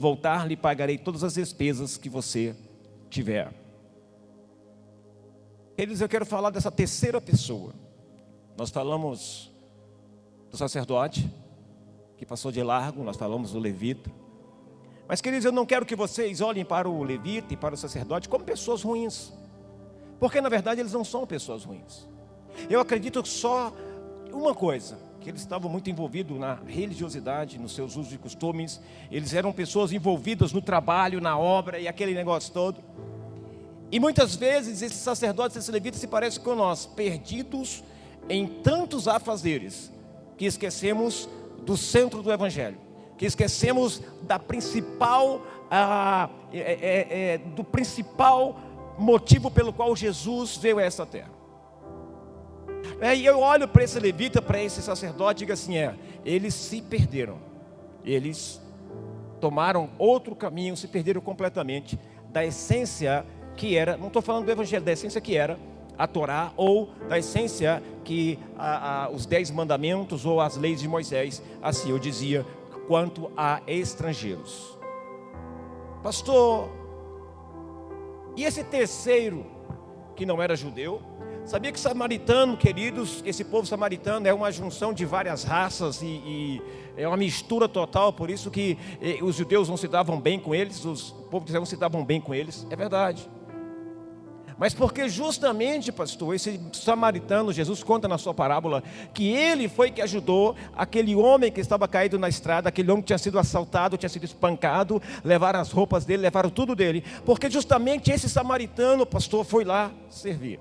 voltar, lhe pagarei todas as despesas que você tiver. Queridos, eu quero falar dessa terceira pessoa. Nós falamos do sacerdote, que passou de largo, nós falamos do levita. Mas, queridos, eu não quero que vocês olhem para o levita e para o sacerdote como pessoas ruins, porque, na verdade, eles não são pessoas ruins. Eu acredito só uma coisa, que eles estavam muito envolvidos na religiosidade, nos seus usos e costumes. Eles eram pessoas envolvidas no trabalho, na obra e aquele negócio todo. E muitas vezes esses sacerdotes, esses levitas se parecem com nós, perdidos em tantos afazeres, que esquecemos do centro do evangelho, que esquecemos da principal, do principal motivo pelo qual Jesus veio a essa terra. E eu olho para esse levita, para esse sacerdote, e digo assim, eles se perderam, eles tomaram outro caminho, se perderam completamente da essência que era, não estou falando do evangelho, da essência que era a Torá, ou da essência que os 10 mandamentos ou as leis de Moisés, assim eu dizia, quanto a estrangeiros. Pastor, e esse terceiro que não era judeu? Sabia que samaritano, queridos, esse povo samaritano é uma junção de várias raças e é uma mistura total, por isso que os judeus não se davam bem com eles, os povos não se davam bem com eles, é verdade. Mas porque justamente, pastor, esse samaritano, Jesus conta na sua parábola, que ele foi que ajudou aquele homem que estava caído na estrada, aquele homem que tinha sido assaltado, tinha sido espancado, levaram as roupas dele, levaram tudo dele, porque justamente esse samaritano, pastor, foi lá servir.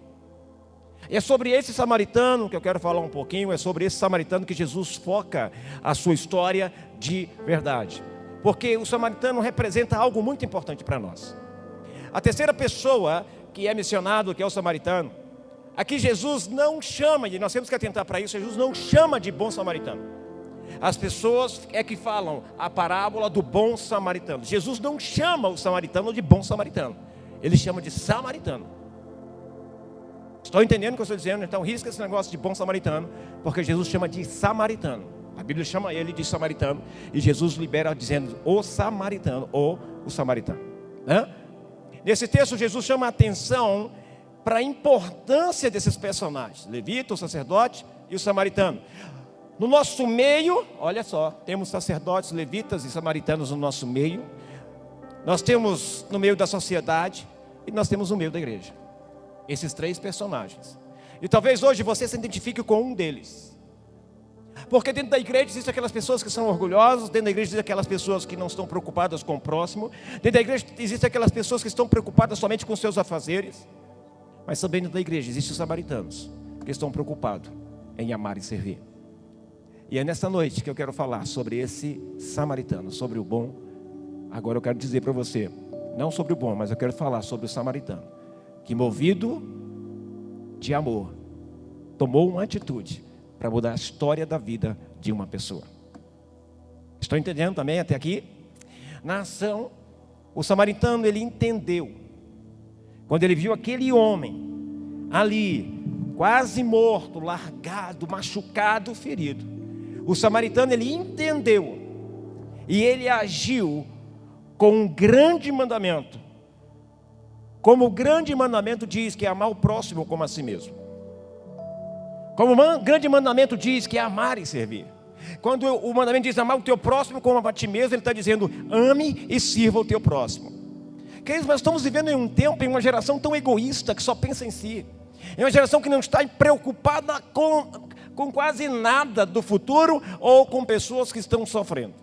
E é sobre esse samaritano que eu quero falar um pouquinho, é sobre esse samaritano que Jesus foca a sua história de verdade. Porque o samaritano representa algo muito importante para nós. A terceira pessoa que é mencionado, que é o samaritano, aqui Jesus não chama, e nós temos que atentar para isso, Jesus não chama de bom samaritano. As pessoas é que falam a parábola do bom samaritano. Jesus não chama o samaritano de bom samaritano, ele chama de samaritano. Estou entendendo o que eu estou dizendo? Então risca esse negócio de bom samaritano, porque Jesus chama de samaritano. A Bíblia chama ele de samaritano, e Jesus libera dizendo o samaritano, ou o samaritano. Nesse texto Jesus chama a atenção para a importância desses personagens, levita, o sacerdote e o samaritano. No nosso meio, olha só, temos sacerdotes, levitas e samaritanos no nosso meio. Nós temos no meio da sociedade e nós temos no meio da igreja. Esses três personagens. E talvez hoje você se identifique com um deles. Porque dentro da igreja existem aquelas pessoas que são orgulhosas, dentro da igreja existem aquelas pessoas que não estão preocupadas com o próximo, dentro da igreja existem aquelas pessoas que estão preocupadas somente com seus afazeres, mas também dentro da igreja existem os samaritanos que estão preocupados em amar e servir. E é nesta noite que eu quero falar sobre esse samaritano, sobre o bom. Agora eu quero dizer para você, não sobre o bom, mas eu quero falar sobre o samaritano, que movido de amor, tomou uma atitude para mudar a história da vida de uma pessoa. Estou entendendo também até aqui? Na ação, o samaritano, ele entendeu, quando ele viu aquele homem ali, quase morto, largado, machucado, ferido, o samaritano, ele entendeu, e ele agiu com um grande mandamento, como o grande mandamento diz que é amar o próximo como a si mesmo. Como o grande mandamento diz que é amar e servir. Quando o mandamento diz amar o teu próximo como a ti mesmo, ele está dizendo ame e sirva o teu próximo. Queridos, nós estamos vivendo em um tempo, em uma geração tão egoísta, que só pensa em si. É uma geração que não está preocupada com quase nada do futuro, ou com pessoas que estão sofrendo.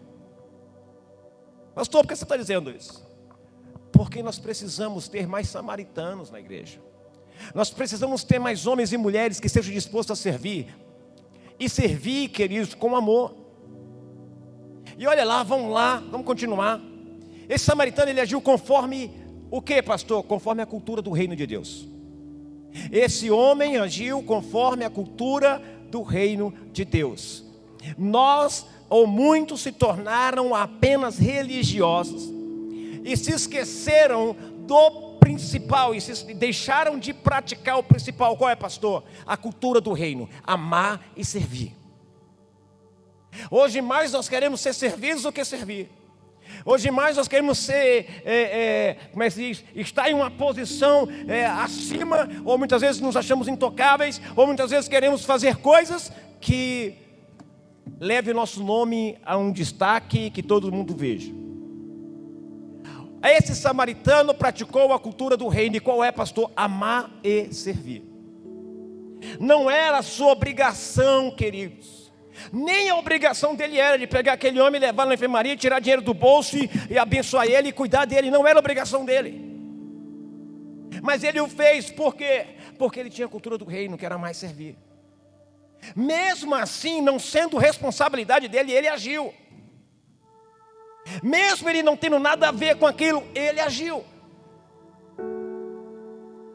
Pastor, por que você está dizendo isso? Porque nós precisamos ter mais samaritanos na igreja. Nós precisamos ter mais homens e mulheres que estejam dispostos a servir. E servir, queridos, com amor. E olha lá, vamos continuar. Esse samaritano, ele agiu conforme o que, pastor? Conforme a cultura do reino de Deus. Esse homem agiu conforme a cultura do reino de Deus. Nós, ou muitos, se tornaram apenas religiosos e se esqueceram do principal, e deixaram de praticar o principal. Qual é, pastor? A cultura do reino, amar e servir. Hoje mais nós queremos ser servidos do que servir. Hoje mais nós queremos ser, como é que se diz? Estar em uma posição acima, ou muitas vezes nos achamos intocáveis, ou muitas vezes queremos fazer coisas que leve o nosso nome a um destaque que todo mundo veja. Esse samaritano praticou a cultura do reino. E qual é, pastor? Amar e servir. Não era sua obrigação, queridos. Nem a obrigação dele era de pegar aquele homem, levar na enfermaria, tirar dinheiro do bolso e abençoar ele e cuidar dele. Não era obrigação dele. Mas ele o fez por quê? Porque ele tinha a cultura do reino, que era mais servir. Mesmo assim, não sendo responsabilidade dele, ele agiu. Mesmo ele não tendo nada a ver com aquilo, ele agiu.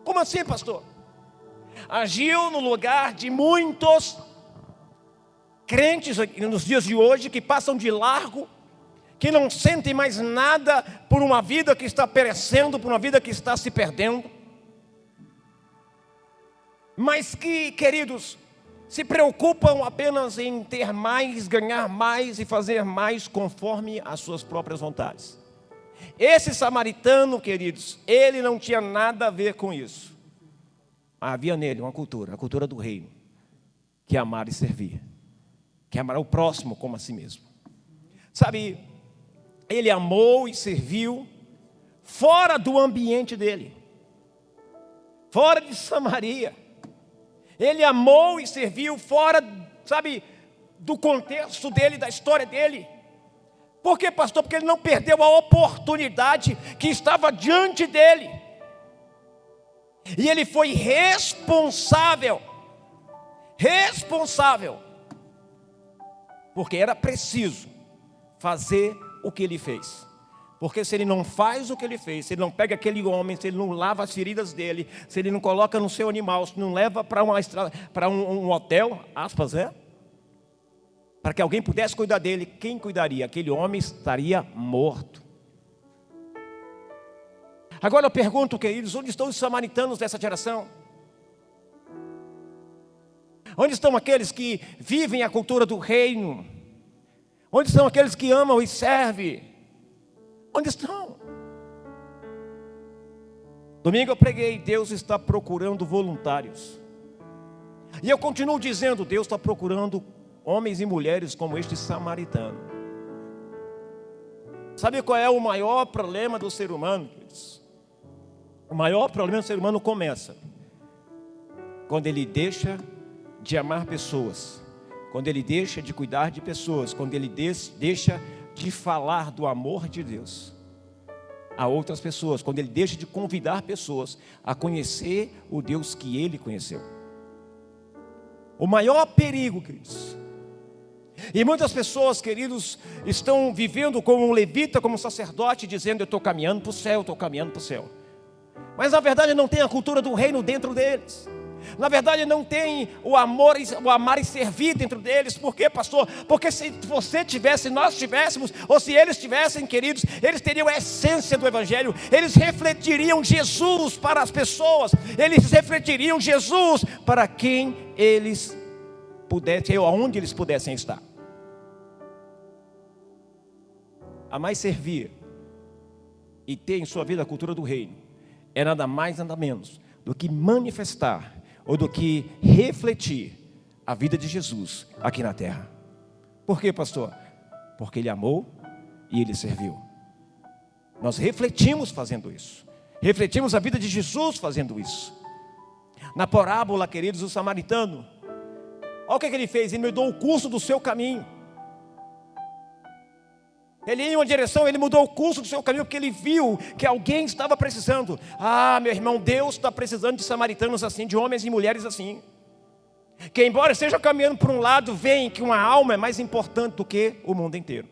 Como assim, pastor? Agiu no lugar de muitos crentes nos dias de hoje que passam de largo, que não sentem mais nada por uma vida que está perecendo, por uma vida que está se perdendo, mas que, queridos, se preocupam apenas em ter mais, ganhar mais e fazer mais conforme as suas próprias vontades. Esse samaritano, queridos, ele não tinha nada a ver com isso. Havia nele uma cultura, a cultura do reino, que é amar e servir, que é amar o próximo como a si mesmo. Sabe, ele amou e serviu fora do ambiente dele, fora de Samaria. Ele amou e serviu fora, sabe, do contexto dele, da história dele. Por quê, pastor? Porque ele não perdeu a oportunidade que estava diante dele. E ele foi responsável. Porque era preciso fazer o que ele fez. Porque se ele não faz o que ele fez, se ele não pega aquele homem, se ele não lava as feridas dele, se ele não coloca no seu animal, se não leva para um hotel, aspas, para que alguém pudesse cuidar dele, quem cuidaria? Aquele homem estaria morto. Agora eu pergunto, queridos, onde estão os samaritanos dessa geração? Onde estão aqueles que vivem a cultura do reino? Onde estão aqueles que amam e servem? Onde estão? Domingo eu preguei, Deus está procurando voluntários. E eu continuo dizendo, Deus está procurando homens e mulheres como este samaritano. Sabe qual é o maior problema do ser humano, queridos? O maior problema do ser humano começa quando ele deixa de amar pessoas, quando ele deixa de cuidar de pessoas, quando ele deixa de falar do amor de Deus a outras pessoas, quando ele deixa de convidar pessoas a conhecer o Deus que ele conheceu. O maior perigo, queridos. E muitas pessoas, queridos, estão vivendo como um levita, como um sacerdote, dizendo: eu estou caminhando para o céu, estou caminhando para o céu. Mas na verdade não tem a cultura do reino dentro deles. Na verdade não tem o amor, o amar e servir dentro deles. Por quê, pastor? Porque se você tivesse, nós tivéssemos, ou se eles tivessem, queridos, eles teriam a essência do Evangelho. Eles refletiriam Jesus para as pessoas. Eles refletiriam Jesus para quem eles pudessem, ou aonde eles pudessem estar. Amar e servir e ter em sua vida a cultura do reino é nada mais, nada menos do que manifestar ou do que refletir a vida de Jesus aqui na terra. Por quê, pastor? Porque ele amou e ele serviu. Nós refletimos fazendo isso. Refletimos a vida de Jesus fazendo isso. Na parábola, queridos, o samaritano, olha o que ele fez: ele mudou o curso do seu caminho. Ele ia em uma direção, ele mudou o curso do seu caminho, porque ele viu que alguém estava precisando. Ah, meu irmão, Deus está precisando de samaritanos assim, de homens e mulheres assim, que embora esteja caminhando por um lado, veem que uma alma é mais importante do que o mundo inteiro.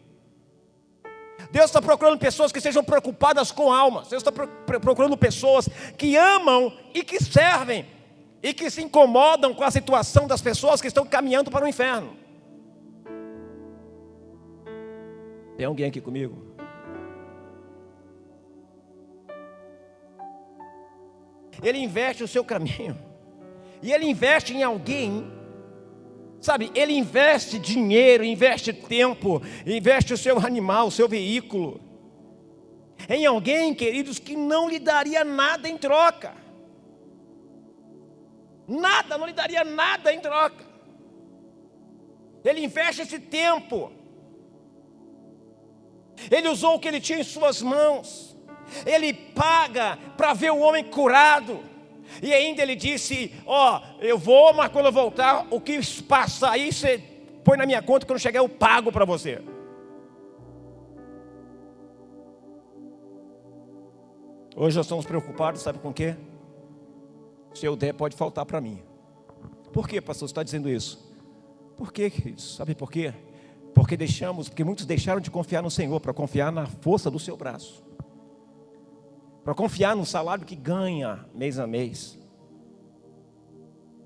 Deus está procurando pessoas que sejam preocupadas com almas. Deus está procurando pessoas que amam e que servem, e que se incomodam com a situação das pessoas que estão caminhando para o inferno. Tem alguém aqui comigo? Ele investe o seu caminho. E ele investe em alguém. Sabe, ele investe dinheiro, investe tempo, investe o seu animal, o seu veículo. em alguém, queridos, que não lhe daria nada em troca. Nada, não lhe daria nada em troca. Ele investe esse tempo. Ele usou o que ele tinha em suas mãos. Ele paga para ver o homem curado. E ainda ele disse: eu vou, mas quando eu voltar, o que passar aí, você põe na minha conta, quando chegar eu pago para você. Hoje nós estamos preocupados, sabe com o quê? Se eu der, pode faltar para mim. Por quê, pastor, você está dizendo isso? Por quê, queridos? Sabe por quê? Porque muitos deixaram de confiar no Senhor para confiar na força do seu braço, para confiar no salário que ganha mês a mês.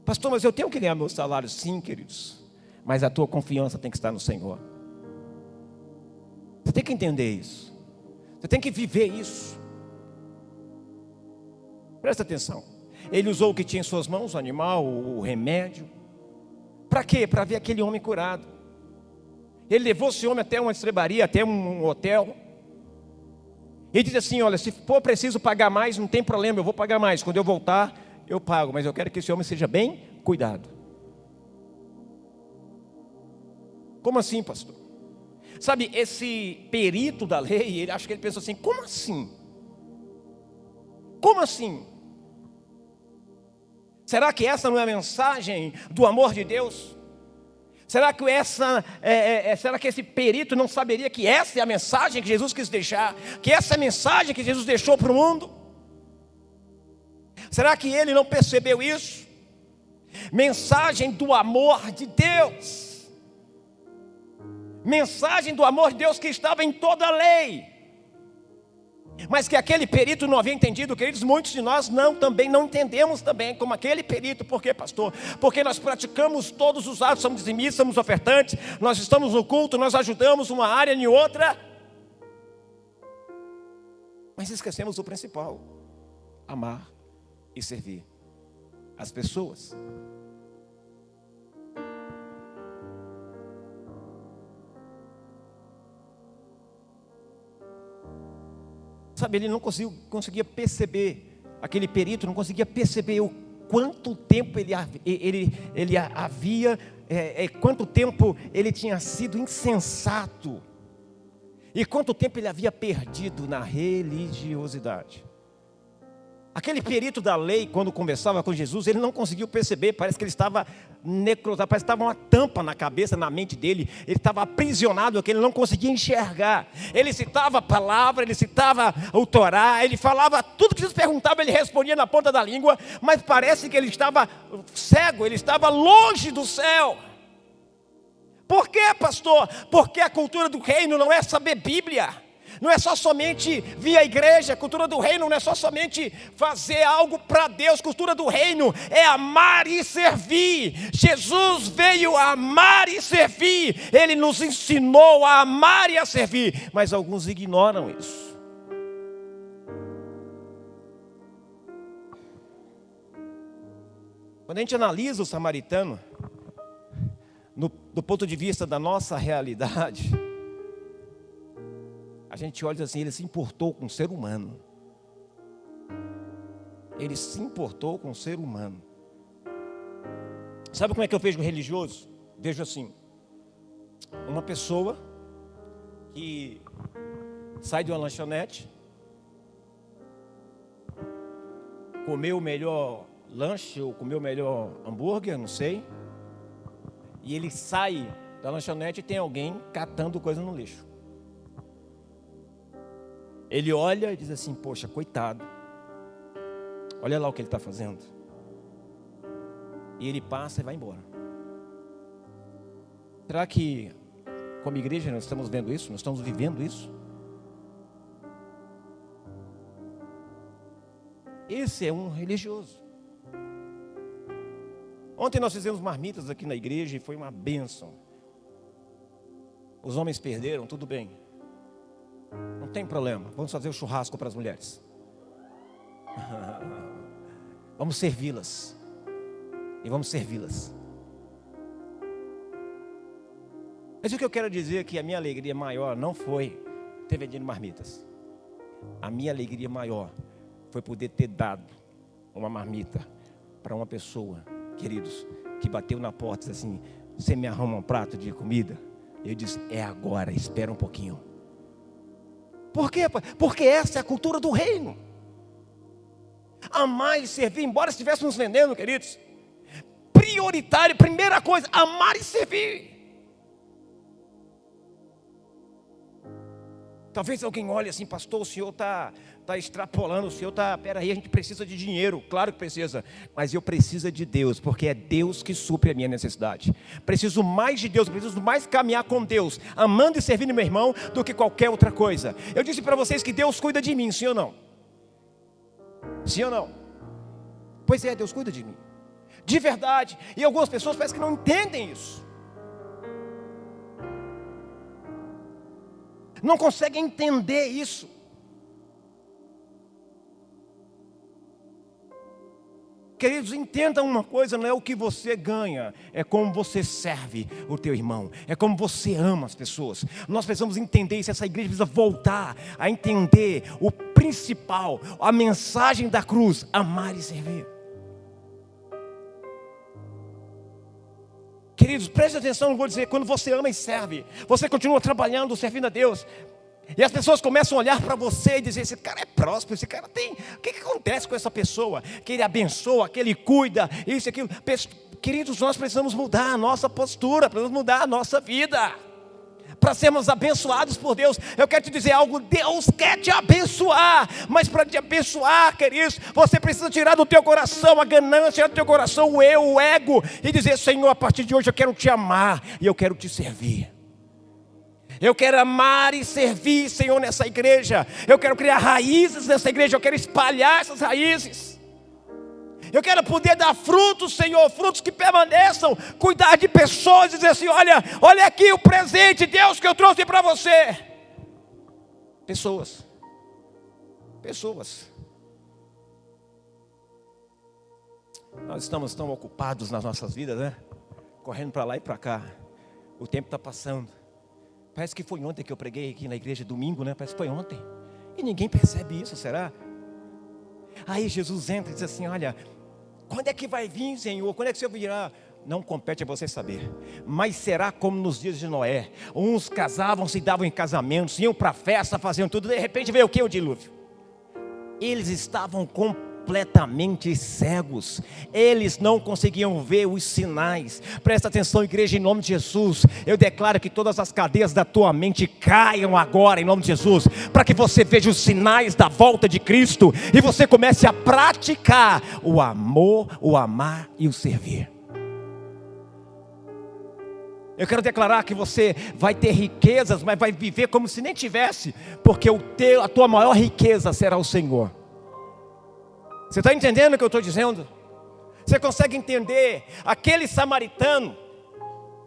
Pastor, mas eu tenho que ganhar meu salário? Sim, queridos, mas a tua confiança tem que estar no Senhor. Você tem que entender isso, você tem que viver isso. Presta atenção. Ele usou o que tinha em suas mãos, o animal, o remédio. Para quê? Para ver aquele homem curado. Ele levou esse homem até uma estrebaria, até um hotel. Ele disse assim: olha, se for preciso pagar mais, não tem problema, eu vou pagar mais. Quando eu voltar, eu pago, mas eu quero que esse homem seja bem cuidado. Como assim, pastor? Sabe, esse perito da lei, acho que ele pensou assim: como assim? Como assim? Será que essa não é a mensagem do amor de Deus? Será que será que esse perito não saberia que essa é a mensagem que Jesus quis deixar? Que essa é a mensagem que Jesus deixou para o mundo? Será que ele não percebeu isso? Mensagem do amor de Deus. Mensagem do amor de Deus que estava em toda a lei. Mas que aquele perito não havia entendido, queridos. Muitos de nós também não entendemos também como aquele perito. Por quê, pastor? Porque nós praticamos todos os atos, somos dizimistas, somos ofertantes, nós estamos no culto, nós ajudamos uma área em outra, mas esquecemos o principal: amar e servir as pessoas. Sabe, ele não conseguia perceber, aquele perito não conseguia perceber o quanto tempo ele havia, quanto tempo ele tinha sido insensato, e quanto tempo ele havia perdido na religiosidade. Aquele perito da lei, quando conversava com Jesus, ele não conseguiu perceber, parece que ele estava necrosado, parece que estava uma tampa na cabeça, na mente dele, ele estava aprisionado, que ele não conseguia enxergar. Ele citava a palavra, ele citava o Torá, ele falava tudo que Jesus perguntava, ele respondia na ponta da língua, mas parece que ele estava cego, ele estava longe do céu. Por quê, pastor? Porque a cultura do reino não é saber Bíblia. Não é só somente vir à igreja. A cultura do reino não é só somente fazer algo para Deus. A cultura do reino é amar e servir. Jesus veio amar e servir. Ele nos ensinou a amar e a servir. Mas alguns ignoram isso. Quando a gente analisa o samaritano, do ponto de vista da nossa realidade, a gente olha assim: ele se importou com o ser humano. Ele se importou com o ser humano. Sabe como é que eu vejo o religioso? Vejo assim: uma pessoa que sai de uma lanchonete, comeu o melhor lanche ou comeu o melhor hambúrguer, não sei, e ele sai da lanchonete e tem alguém catando coisa no lixo. Ele olha e diz assim: poxa, coitado, olha lá o que ele está fazendo. E ele passa e vai embora. Será que, como igreja, nós estamos vendo isso? Nós estamos vivendo isso? Esse é um religioso. Ontem nós fizemos marmitas aqui na igreja e foi uma bênção. Os homens perderam, tudo bem. Não tem problema, vamos fazer o churrasco para as mulheres. Vamos servi-las. E vamos servi-las. Mas o que eu quero dizer é que a minha alegria maior não foi ter vendido marmitas. A minha alegria maior foi poder ter dado uma marmita para uma pessoa, queridos, que bateu na porta e disse assim: você me arruma um prato de comida? Eu disse: é agora, espera um pouquinho. Por quê? Porque essa é a cultura do reino. Amar e servir, embora estivéssemos vendendo, queridos, prioritário, primeira coisa, amar e servir. Talvez alguém olhe assim: pastor, o senhor está extrapolando, o senhor está, peraí, a gente precisa de dinheiro. Claro que precisa, mas eu preciso de Deus, porque é Deus que supre a minha necessidade. Preciso mais de Deus, preciso mais caminhar com Deus, amando e servindo meu irmão, do que qualquer outra coisa. Eu disse para vocês que Deus cuida de mim, sim ou não? Sim ou não? Pois é, Deus cuida de mim, de verdade. E algumas pessoas parecem que não entendem isso, não conseguem entender isso. Queridos, entendam uma coisa: não é o que você ganha, é como você serve o teu irmão, é como você ama as pessoas. Nós precisamos entender isso. Essa igreja precisa voltar a entender o principal, a mensagem da cruz: amar e servir. Queridos, preste atenção, não vou dizer, quando você ama e serve, você continua trabalhando, servindo a Deus, e as pessoas começam a olhar para você e dizer: esse cara é próspero, esse cara tem, o que acontece com essa pessoa? Que ele abençoa, que ele cuida, isso e aquilo. Queridos, nós precisamos mudar a nossa postura, precisamos mudar a nossa vida, para sermos abençoados por Deus. Eu quero te dizer algo: Deus quer te abençoar, mas para te abençoar, queridos, você precisa tirar do teu coração a ganância, tirar do teu coração o eu, o ego, e dizer: Senhor, a partir de hoje eu quero te amar e eu quero te servir. Eu quero amar e servir, Senhor, nessa igreja. Eu quero criar raízes nessa igreja, eu quero espalhar essas raízes. Eu quero poder dar frutos, Senhor, frutos que permaneçam, cuidar de pessoas e dizer assim: olha aqui o presente, Deus, que eu trouxe para você. Pessoas. Nós estamos tão ocupados nas nossas vidas, né? Correndo para lá e para cá. O tempo está passando. Parece que foi ontem que eu preguei aqui na igreja, domingo, né? Parece que foi ontem. E ninguém percebe isso, será? Aí Jesus entra e diz assim: olha, quando é que vai vir, Senhor? Quando é que o Senhor virá? Não compete a você saber, mas será como nos dias de Noé. Uns casavam, se davam em casamentos, iam para a festa, faziam tudo. De repente veio o que? O dilúvio. Eles estavam completamente cegos, eles não conseguiam ver os sinais. Presta atenção, igreja, em nome de Jesus. Eu declaro que todas as cadeias da tua mente caiam agora, em nome de Jesus, para que você veja os sinais da volta de Cristo e você comece a praticar o amor, o amar e o servir. Eu quero declarar que você vai ter riquezas, mas vai viver como se nem tivesse, porque a tua maior riqueza será o Senhor. Você está entendendo o que eu estou dizendo? Você consegue entender? Aquele samaritano,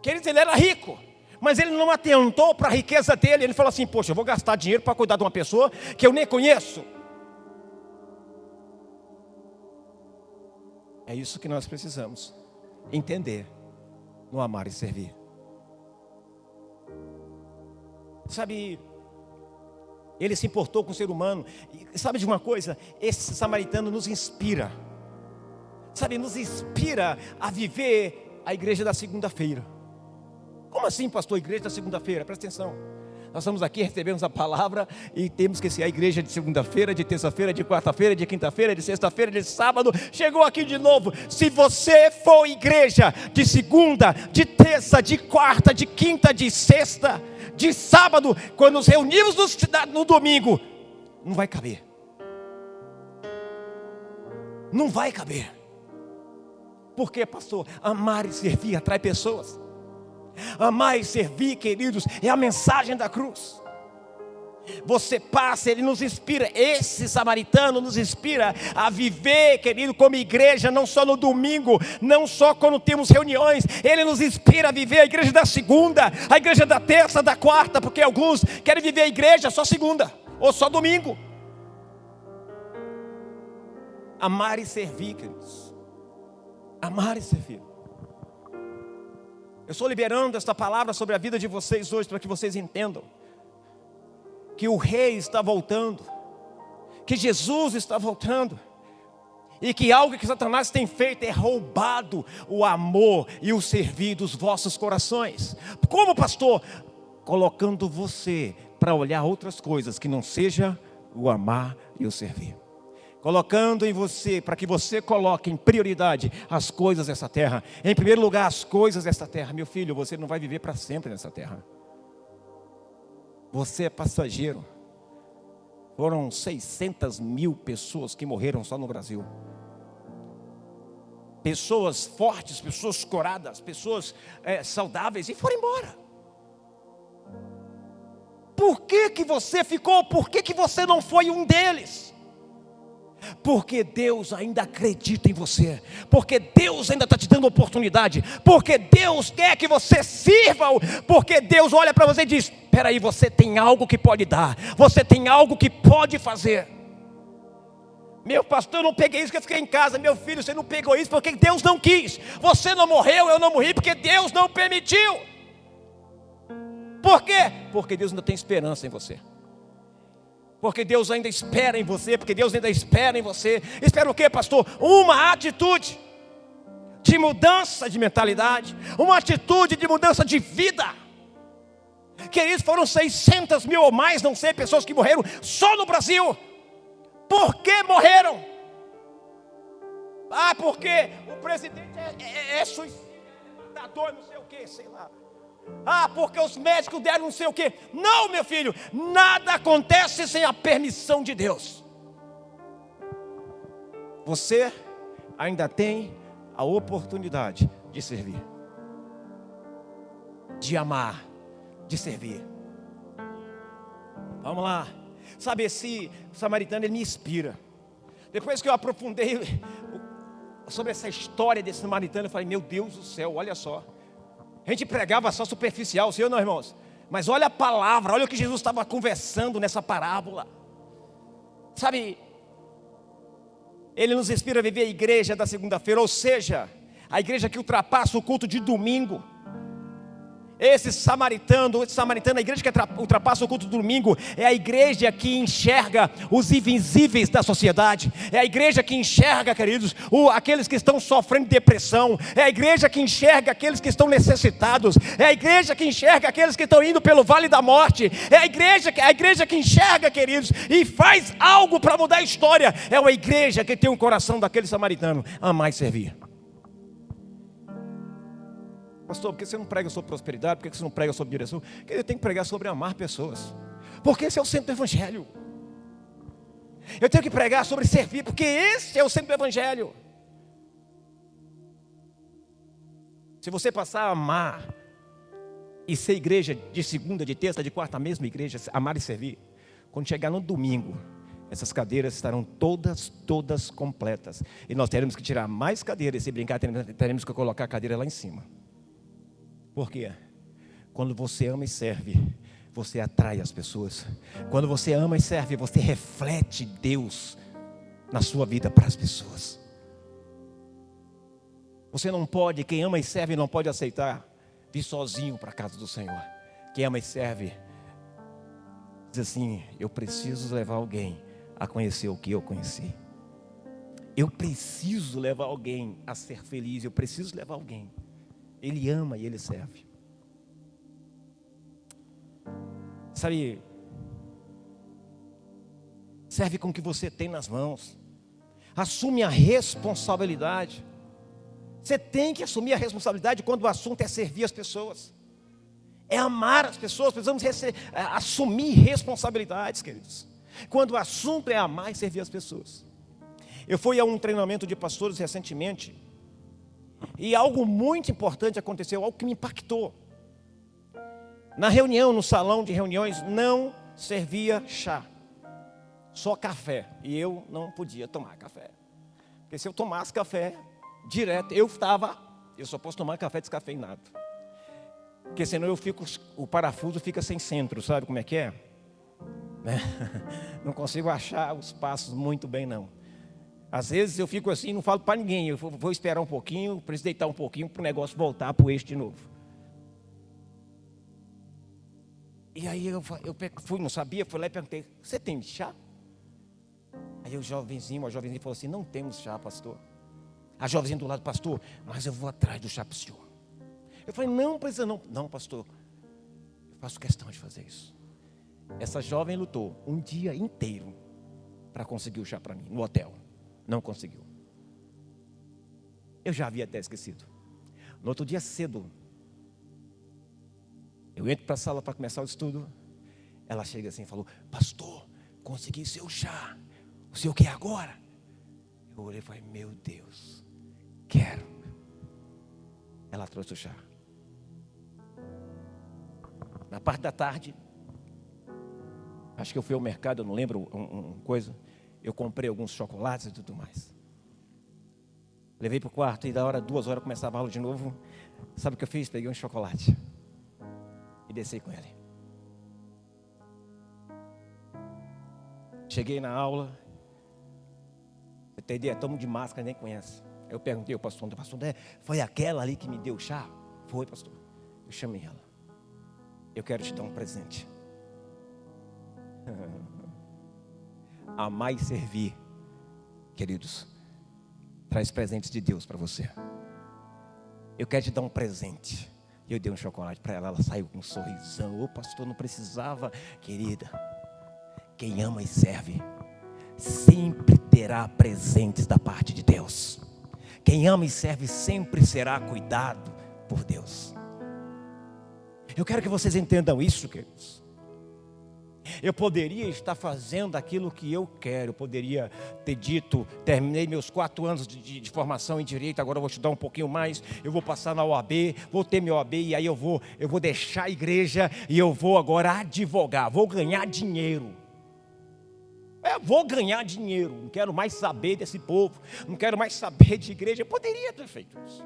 queridos, ele era rico, mas ele não atentou para a riqueza dele. Ele falou assim: poxa, eu vou gastar dinheiro para cuidar de uma pessoa que eu nem conheço. É isso que nós precisamos entender no amar e servir. Sabe, ele se importou com o ser humano. E sabe de uma coisa? Esse samaritano nos inspira. Sabe, nos inspira a viver a igreja da segunda-feira. Como assim, pastor, igreja da segunda-feira? Presta atenção. Nós estamos aqui, recebemos a palavra e temos que ser a igreja de segunda-feira, de terça-feira, de quarta-feira, de quinta-feira, de sexta-feira, de sábado. Chegou aqui de novo. Se você for igreja de segunda, de terça, de quarta, de quinta, de sexta, de sábado, quando nos reunimos no domingo, não vai caber. Não vai caber. Por quê, pastor? Amar e servir atrai pessoas. Amar e servir, queridos, é a mensagem da cruz. Você passa, ele nos inspira. Esse samaritano nos inspira a viver, querido, como igreja, não só no domingo, não só quando temos reuniões. Ele nos inspira a viver a igreja da segunda, a igreja da terça, da quarta, porque alguns querem viver a igreja só segunda ou só domingo. Amar e servir, queridos. Amar e servir. Eu estou liberando esta palavra sobre a vida de vocês hoje, para que vocês entendam que o rei está voltando. que Jesus está voltando. E que algo que Satanás tem feito é roubado o amor e o servir dos vossos corações. Como, pastor? Colocando você para olhar outras coisas que não seja o amar e o servir. Colocando em você, para que você coloque em prioridade as coisas dessa terra. Em primeiro lugar, as coisas dessa terra. Meu filho, você não vai viver para sempre nessa terra. Você é passageiro. Foram 600 mil pessoas que morreram só no Brasil. Pessoas fortes, pessoas curadas, pessoas saudáveis e foram embora. Por que que você ficou? Por que que você não foi um deles? Porque Deus ainda acredita em você. Porque Deus ainda está te dando oportunidade. Porque Deus quer que você sirva. Porque Deus olha para você e diz: espera aí, você tem algo que pode dar. Você tem algo que pode fazer. Meu pastor, eu não peguei isso porque eu fiquei em casa. Meu filho, você não pegou isso porque Deus não quis. Você não morreu, eu não morri porque Deus não permitiu. Por quê? Porque Deus ainda tem esperança em você. Porque Deus ainda espera em você. Porque Deus ainda espera em você. Espera o quê, pastor? Uma atitude de mudança de mentalidade. Uma atitude de mudança de vida. Queridos, foram 600 mil ou mais, não sei, pessoas que morreram só no Brasil. Por que morreram? Ah, porque o presidente é suicida, é matador, não sei o que, sei lá. Ah, porque os médicos deram não sei o que. Não, meu filho, nada acontece sem a permissão de Deus. Você ainda tem a oportunidade de servir, de amar, de servir. Vamos lá. Sabe, esse samaritano, ele me inspira. Depois que eu aprofundei sobre essa história desse samaritano, eu falei: meu Deus do céu, olha só. A gente pregava só superficial, sim ou não, irmãos? Mas olha a palavra, olha o que Jesus estava conversando nessa parábola. Sabe, ele nos inspira a viver a igreja da segunda-feira, ou seja, a igreja que ultrapassa o culto de domingo. Esse samaritano, a igreja que ultrapassa o culto do domingo, é a igreja que enxerga os invisíveis da sociedade. É a igreja que enxerga, queridos, aqueles que estão sofrendo depressão. É a igreja que enxerga aqueles que estão necessitados. É a igreja que enxerga aqueles que estão indo pelo vale da morte. É a igreja que enxerga, queridos, e faz algo para mudar a história. É uma igreja que tem um coração daquele samaritano, amar e servir. Pastor, por que você não prega sobre prosperidade? Por que você não prega sobre direção? Porque eu tenho que pregar sobre amar pessoas. Porque esse é o centro do Evangelho. Eu tenho que pregar sobre servir, porque esse é o centro do Evangelho. Se você passar a amar e ser igreja de segunda, de terça, de quarta, a mesma igreja, amar e servir, quando chegar no domingo, essas cadeiras estarão todas completas. E nós teremos que tirar mais cadeiras. Se brincar, teremos que colocar a cadeira lá em cima. Por quê? Quando você ama e serve, você atrai as pessoas. Quando você ama e serve, você reflete Deus na sua vida para as pessoas. Você não pode, quem ama e serve não pode aceitar vir sozinho para a casa do Senhor. Quem ama e serve diz assim: eu preciso levar alguém a conhecer o que eu conheci. Eu preciso levar alguém a ser feliz. Eu preciso levar alguém. Ele ama e ele serve. Sabe, serve com o que você tem nas mãos. Assume a responsabilidade. Você tem que assumir a responsabilidade quando o assunto é servir as pessoas. É amar as pessoas. Precisamos assumir responsabilidades, queridos. Quando o assunto é amar e servir as pessoas. Eu fui a um treinamento de pastores recentemente. E algo muito importante aconteceu, algo que me impactou. Na reunião, no salão de reuniões, não servia chá, só café. E eu não podia tomar café. Porque se eu tomasse café direto, eu só posso tomar café descafeinado. Porque senão o parafuso fica sem centro, sabe como é que é? Não consigo achar os passos muito bem, não. Às vezes eu fico assim, não falo para ninguém. Eu vou esperar um pouquinho, preciso deitar um pouquinho para o negócio voltar para o eixo de novo. E aí eu fui, não sabia, fui lá e perguntei: você tem chá? Aí o jovenzinho falou assim: não temos chá, pastor. A jovenzinha do lado: pastor, mas eu vou atrás do chá para o senhor. Eu falei: não precisa não. Não, pastor, eu faço questão de fazer isso. Essa jovem lutou um dia inteiro para conseguir o chá para mim, no hotel. Não conseguiu. Eu já havia até esquecido. No outro dia cedo, eu entro para a sala para começar o estudo. Ela chega assim e falou: pastor, consegui seu chá. O senhor quer agora? Eu olhei e falei: meu Deus, quero. Ela trouxe o chá. Na parte da tarde, acho que eu fui ao mercado, eu não lembro coisa. Eu comprei alguns chocolates e tudo mais. Levei para o quarto e da hora, 2 horas, começava a aula de novo. Sabe o que eu fiz? Peguei um chocolate e desci com ele. Cheguei na aula. Você tem ideia, estamos de máscara, nem conhece. Eu perguntei ao pastor André: foi aquela ali que me deu o chá? Foi, pastor. Eu chamei ela. Eu quero te dar um presente. Amar e servir, queridos, traz presentes de Deus para você. Eu quero te dar um presente. Eu dei um chocolate para ela, ela saiu com um sorrisão. Ô pastor, não precisava. Querida, quem ama e serve sempre terá presentes da parte de Deus. Quem ama e serve sempre será cuidado por Deus. Eu quero que vocês entendam isso, queridos. Eu poderia estar fazendo aquilo que eu quero. Eu poderia ter dito: terminei meus 4 anos de formação em direito, agora eu vou estudar um pouquinho mais, eu vou passar na OAB, vou ter meu OAB, e aí eu vou deixar a igreja e eu vou agora advogar, vou ganhar dinheiro. Vou ganhar dinheiro, não quero mais saber desse povo, não quero mais saber de igreja. Eu poderia ter feito isso.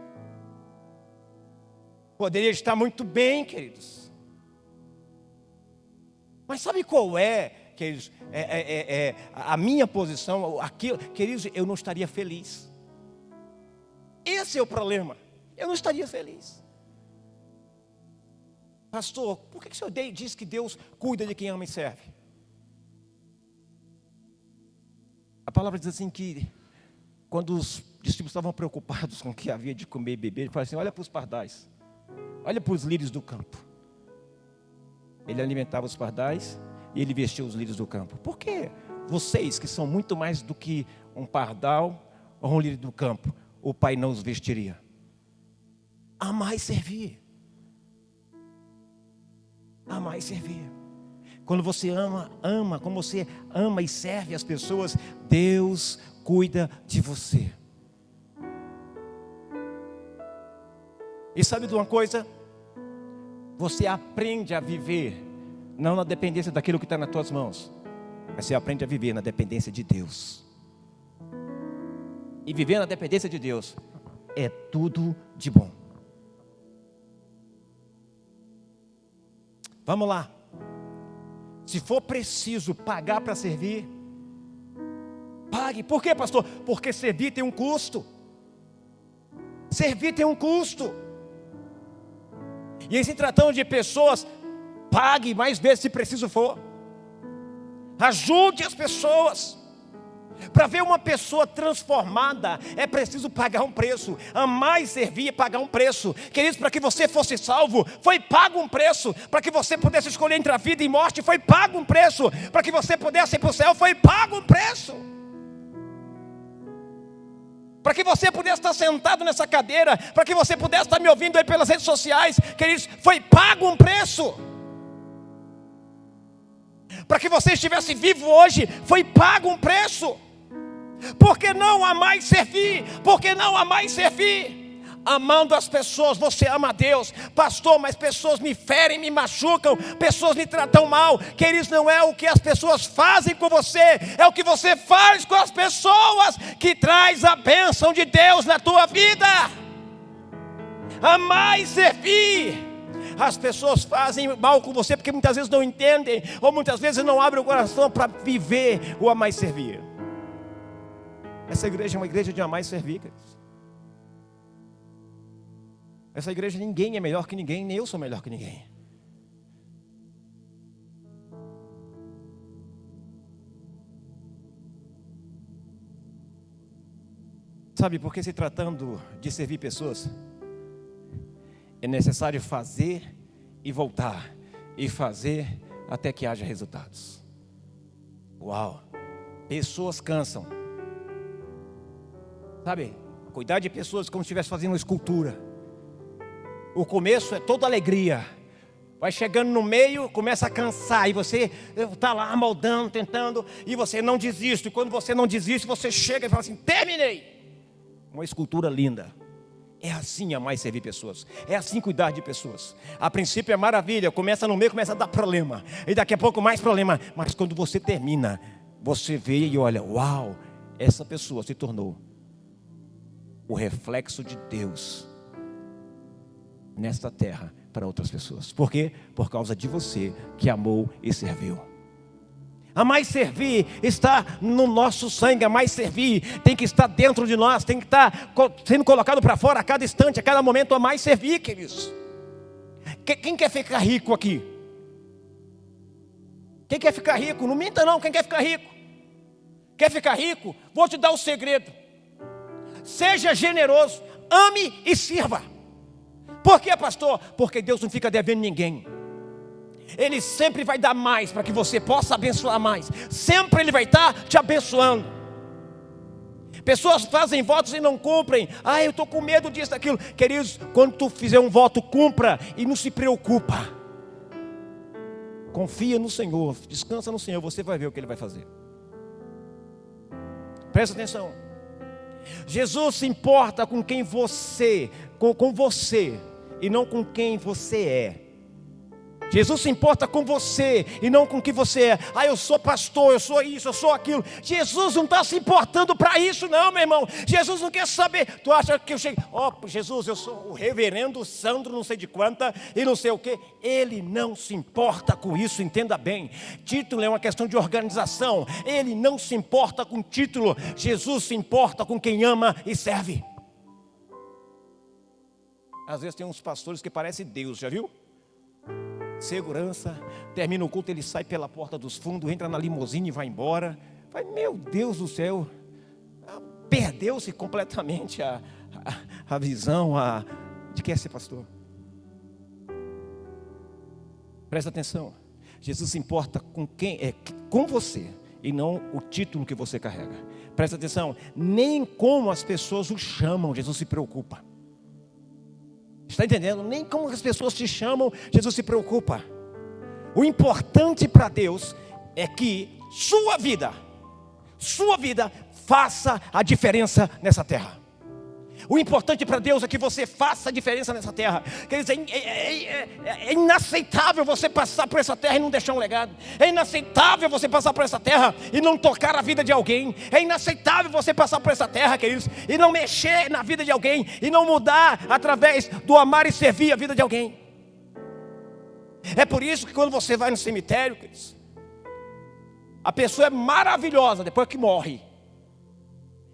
Poderia estar muito bem, queridos. Mas sabe qual é, queridos, a minha posição? Aquilo, queridos, eu não estaria feliz. Esse é o problema. Eu não estaria feliz. Pastor, por que o senhor diz que Deus cuida de quem ama e serve? A palavra diz assim que quando os discípulos estavam preocupados com o que havia de comer e beber, ele falou assim: olha para os pardais, olha para os lírios do campo. Ele alimentava os pardais e ele vestia os lírios do campo. Por que vocês, que são muito mais do que um pardal ou um lírio do campo, o Pai não os vestiria? Amar e servir. Amar e servir. Quando você quando você ama e serve as pessoas, Deus cuida de você. E sabe de uma coisa? Você aprende a viver, não na dependência daquilo que está nas tuas mãos, mas você aprende a viver na dependência de Deus. E viver na dependência de Deus é tudo de bom. Vamos lá. Se for preciso pagar para servir, pague. Por quê, pastor? Porque servir tem um custo. Servir tem um custo. E em se tratando de pessoas, pague mais vezes se preciso for. Ajude as pessoas. Para ver uma pessoa transformada, é preciso pagar um preço. Amar e servir é pagar um preço. Queridos, para que você fosse salvo, foi pago um preço. Para que você pudesse escolher entre a vida e morte, foi pago um preço. Para que você pudesse ir para o céu, foi pago um preço. Para que você pudesse estar sentado nessa cadeira, para que você pudesse estar me ouvindo aí pelas redes sociais, queridos, foi pago um preço. Para que você estivesse vivo hoje, foi pago um preço. Por que não amar e servir? Por que não amar e servir? Amando as pessoas, você ama a Deus. Pastor, mas pessoas me ferem, me machucam, pessoas me tratam mal. Queridos, não é o que as pessoas fazem com você, é o que você faz com as pessoas que traz a bênção de Deus na tua vida. Amar e servir. As pessoas fazem mal com você porque muitas vezes não entendem, ou muitas vezes não abrem o coração para viver o amar e servir. Essa igreja é uma igreja de amar e servir, queridos. Essa igreja, ninguém é melhor que ninguém, nem eu sou melhor que ninguém. Sabe, porque se tratando de servir pessoas, é necessário fazer e voltar, e fazer até que haja resultados. Uau! Pessoas cansam. Sabe, cuidar de pessoas como se estivesse fazendo uma escultura. O começo é toda alegria. Vai chegando no meio, começa a cansar. E você está lá moldando, tentando. E você não desiste. E quando você não desiste, você chega e fala assim: terminei. Uma escultura linda. É assim amar e servir pessoas. É assim cuidar de pessoas. A princípio é maravilha. Começa no meio, começa a dar problema. E daqui a pouco mais problema. Mas quando você termina, você vê e olha: uau, essa pessoa se tornou o reflexo de Deus nesta terra para outras pessoas. Por quê? Por causa de você que amou e serviu. Amar e servir está no nosso sangue. Amar e servir tem que estar dentro de nós, tem que estar sendo colocado para fora a cada instante, a cada momento. Amar e servir, queridos. Quem quer ficar rico aqui? Quem quer ficar rico? Não minta não, quem quer ficar rico? Quer ficar rico? Vou te dar o segredo. Seja generoso, ame e sirva. Por quê, pastor? Porque Deus não fica devendo ninguém. Ele sempre vai dar mais para que você possa abençoar mais. Sempre Ele vai estar te abençoando. Pessoas fazem votos e não cumprem. Eu estou com medo disso, daquilo. Queridos, quando tu fizer um voto, cumpra e não se preocupa. Confia no Senhor, descansa no Senhor, você vai ver o que Ele vai fazer. Presta atenção. Jesus se importa com quem você, com você, e não com quem você é. Jesus se importa com você e não com o que você é. Eu sou pastor, eu sou isso, eu sou aquilo. Jesus não está se importando para isso não, meu irmão. Jesus não quer saber. Tu acha que eu chego, Jesus, eu sou o reverendo Sandro, não sei de quanta, e não sei o que. Ele não se importa com isso, entenda bem. Título é uma questão de organização. Ele não se importa com título. Jesus se importa com quem ama e serve. Às vezes tem uns pastores que parecem Deus, já viu? Segurança, termina o culto, ele sai pela porta dos fundos, entra na limusine e vai embora. Meu Deus do céu, perdeu-se completamente a visão de quem é ser pastor. Presta atenção, Jesus se importa com quem é, com você, e não o título que você carrega. Presta atenção, nem como as pessoas o chamam, Jesus se preocupa. Está entendendo? Nem como as pessoas te chamam, Jesus se preocupa. O importante para Deus é que sua vida faça a diferença nessa terra. O importante para Deus é que você faça a diferença nessa terra. Quer dizer, é inaceitável você passar por essa terra e não deixar um legado. É inaceitável você passar por essa terra e não tocar a vida de alguém. É inaceitável você passar por essa terra, queridos, e não mexer na vida de alguém, e não mudar através do amar e servir a vida de alguém. É por isso que quando você vai no cemitério, queridos, a pessoa é maravilhosa depois que morre.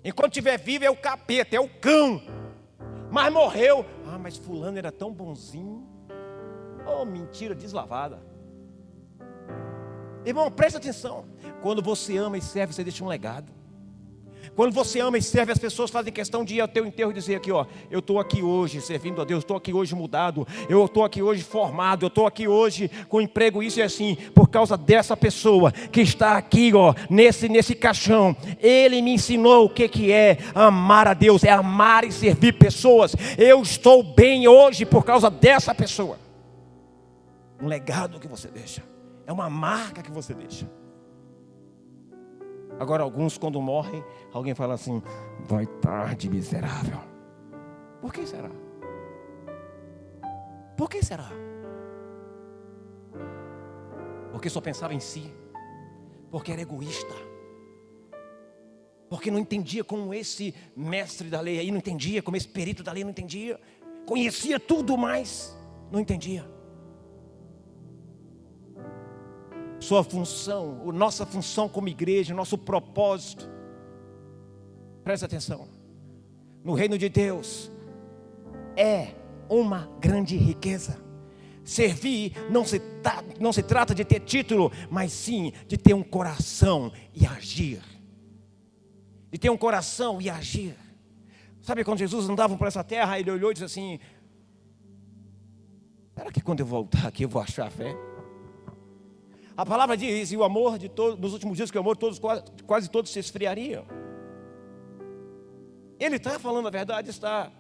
Enquanto estiver vivo é o capeta, é o cão. Mas morreu. Mas fulano era tão bonzinho. Mentira deslavada. Irmão, presta atenção. Quando você ama e serve, você deixa um legado. Quando você ama e serve, as pessoas fazem questão de ir ao teu enterro e dizer aqui, eu estou aqui hoje servindo a Deus, estou aqui hoje mudado, eu estou aqui hoje formado, eu estou aqui hoje com emprego, isso e assim, por causa dessa pessoa que está aqui, nesse caixão. Ele me ensinou o que é amar a Deus, é amar e servir pessoas. Eu estou bem hoje por causa dessa pessoa. Um legado que você deixa, é uma marca que você deixa. Agora alguns quando morrem, alguém fala assim, vai tarde, miserável. Por que será? Por que será? Porque só pensava em si. Porque era egoísta. Porque não entendia como esse mestre da lei aí não entendia, como esse perito da lei não entendia. Conhecia tudo, mas não entendia. Sua função, nossa função como igreja, nosso propósito. Presta atenção. No reino de Deus é uma grande riqueza. Servir não se trata de ter título, mas sim de ter um coração e agir. De ter um coração e agir. Sabe quando Jesus andava por essa terra, ele olhou e disse assim: será que quando eu voltar aqui eu vou achar fé? A palavra diz, e o amor de todos, nos últimos dias que o amor de todos, quase todos se esfriariam. Ele está falando a verdade, está.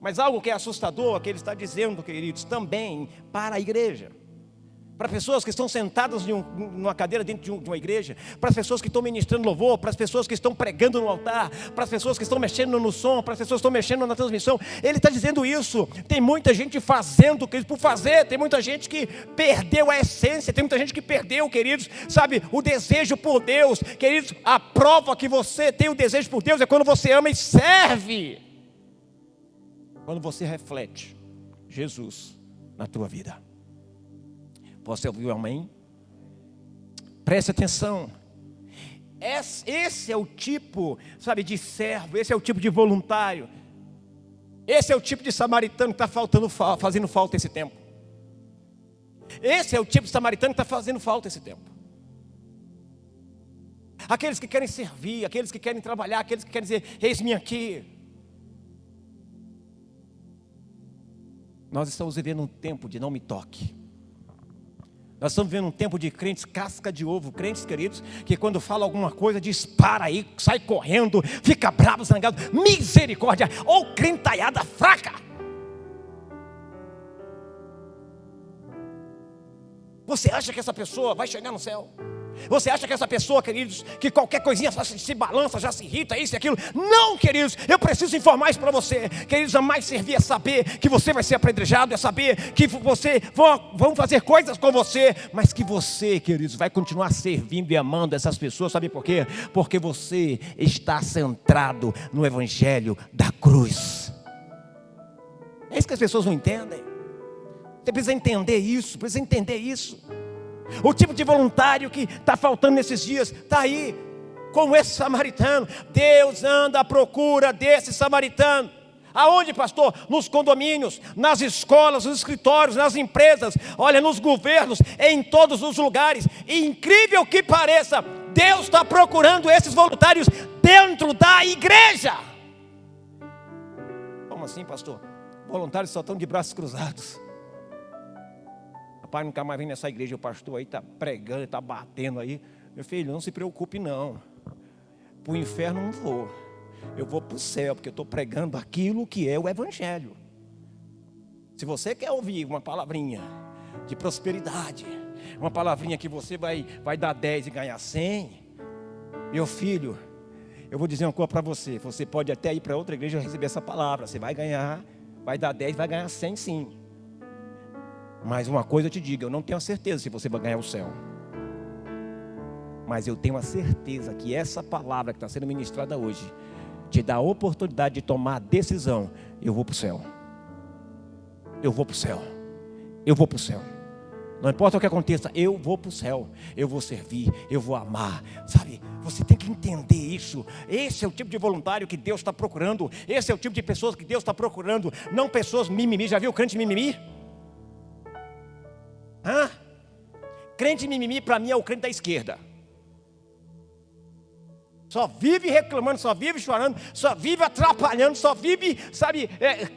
Mas algo que é assustador, que ele está dizendo, queridos, também para a igreja. Para pessoas que estão sentadas numa cadeira dentro de uma igreja, para as pessoas que estão ministrando louvor, para as pessoas que estão pregando no altar, para as pessoas que estão mexendo no som, para as pessoas que estão mexendo na transmissão. Ele está dizendo isso. Tem muita gente fazendo, queridos, por fazer. Tem muita gente que perdeu a essência. Tem muita gente que perdeu, queridos, sabe, o desejo por Deus. Queridos, a prova que você tem o desejo por Deus é quando você ama e serve. Quando você reflete Jesus na tua vida. Você ouviu amém? Preste atenção. Esse é o tipo, sabe, de servo. Esse é o tipo de voluntário. Esse é o tipo de samaritano que está fazendo falta esse tempo. Esse é o tipo de samaritano que está fazendo falta esse tempo. Aqueles que querem servir, aqueles que querem trabalhar, aqueles que querem dizer: eis-me aqui. Nós estamos vivendo um tempo de não me toque. Nós estamos vivendo um tempo de crentes casca de ovo, crentes, queridos, que quando fala alguma coisa dispara aí, sai correndo, fica bravo, zangado, misericórdia, ou crentaiada fraca. Você acha que essa pessoa vai chegar no céu? Você acha que essa pessoa, queridos, que qualquer coisinha se balança, já se irrita, isso e aquilo? Não, queridos, eu preciso informar isso para você. Queridos, a mais servir é saber que você vai ser apedrejado, é saber que você vão fazer coisas com você, mas que você, queridos, vai continuar servindo e amando essas pessoas. Sabe por quê? Porque você está centrado no evangelho da cruz. É isso que as pessoas não entendem. Você precisa entender isso, precisa entender isso. O tipo de voluntário que está faltando nesses dias, está aí, como esse samaritano. Deus anda à procura desse samaritano. Aonde, pastor? Nos condomínios, nas escolas, nos escritórios, nas empresas, olha, nos governos, em todos os lugares. E incrível que pareça, Deus está procurando esses voluntários dentro da igreja. Como assim, pastor? Voluntários só estão de braços cruzados. Pai, nunca mais vem nessa igreja, o pastor aí está pregando, está batendo aí. Meu filho, não se preocupe não. Para o inferno não vou. Eu vou para o céu, porque eu estou pregando aquilo que é o evangelho. Se você quer ouvir uma palavrinha de prosperidade, uma palavrinha que você vai dar 10 e ganhar 100, meu filho, eu vou dizer uma coisa para você. Você pode até ir para outra igreja e receber essa palavra. Você vai ganhar, vai dar 10, vai ganhar 100 sim. Mas uma coisa eu te digo, eu não tenho a certeza se você vai ganhar o céu. Mas eu tenho a certeza que essa palavra que está sendo ministrada hoje te dá a oportunidade de tomar a decisão. Eu vou para o céu. Eu vou para o céu. Eu vou para o céu. Não importa o que aconteça, eu vou para o céu. Eu vou servir, eu vou amar. Sabe, você tem que entender isso. Esse é o tipo de voluntário que Deus está procurando. Esse é o tipo de pessoas que Deus está procurando. Não pessoas mimimi. Já viu crente mimimi? Crente mimimi para mim é o crente da esquerda. Só vive reclamando, só vive chorando, só vive atrapalhando, só vive, sabe,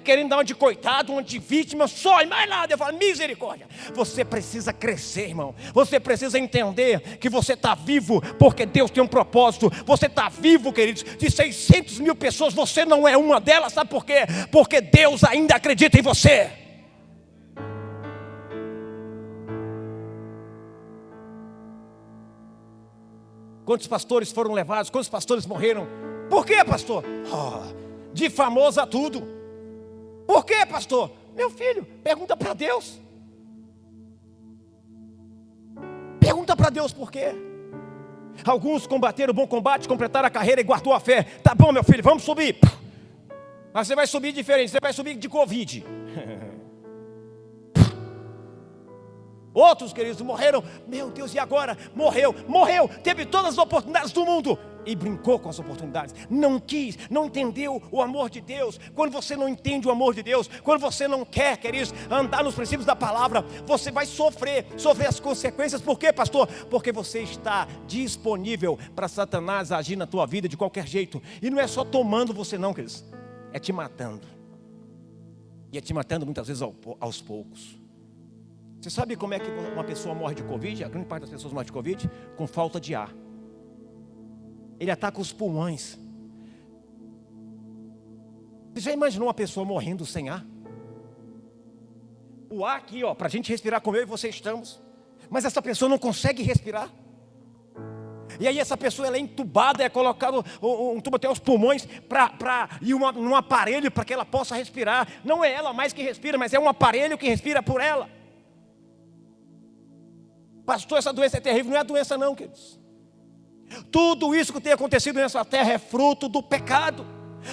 querendo dar uma de coitado, uma de vítima, só e mais nada. Eu falo, misericórdia. Você precisa crescer, irmão. Você precisa entender que você está vivo porque Deus tem um propósito. Você está vivo, queridos. De 600 mil pessoas, você não é uma delas. Sabe por quê? Porque Deus ainda acredita em você. Quantos pastores foram levados? Quantos pastores morreram? Por quê, pastor? De famoso a tudo. Por quê, pastor? Meu filho, pergunta para Deus. Pergunta para Deus por quê. Alguns combateram o bom combate, completaram a carreira e guardou a fé. Tá bom, meu filho, vamos subir. Mas você vai subir diferente, você vai subir de Covid. Outros, queridos, morreram. Meu Deus, e agora? Morreu, teve todas as oportunidades do mundo e brincou com as oportunidades. Não quis, não entendeu o amor de Deus. Quando você não entende o amor de Deus, quando você não quer, queridos, andar nos princípios da palavra, você vai sofrer as consequências. Por quê, pastor? Porque você está disponível para Satanás agir na tua vida de qualquer jeito. E não é só tomando você não, queridos. é te matando. E é te matando muitas vezes aos poucos. Você sabe como é que uma pessoa morre de Covid? A grande parte das pessoas morre de Covid com falta de ar. Ele ataca os pulmões. Você já imaginou uma pessoa morrendo sem ar? O ar aqui, para a gente respirar como eu e você estamos. Mas essa pessoa não consegue respirar. E aí essa pessoa ela é entubada, é colocado um tubo até os pulmões e um aparelho para que ela possa respirar. Não é ela mais que respira, mas é um aparelho que respira por ela. Pastor, essa doença é terrível. Não é doença não, queridos. Tudo isso que tem acontecido nessa terra é fruto do pecado.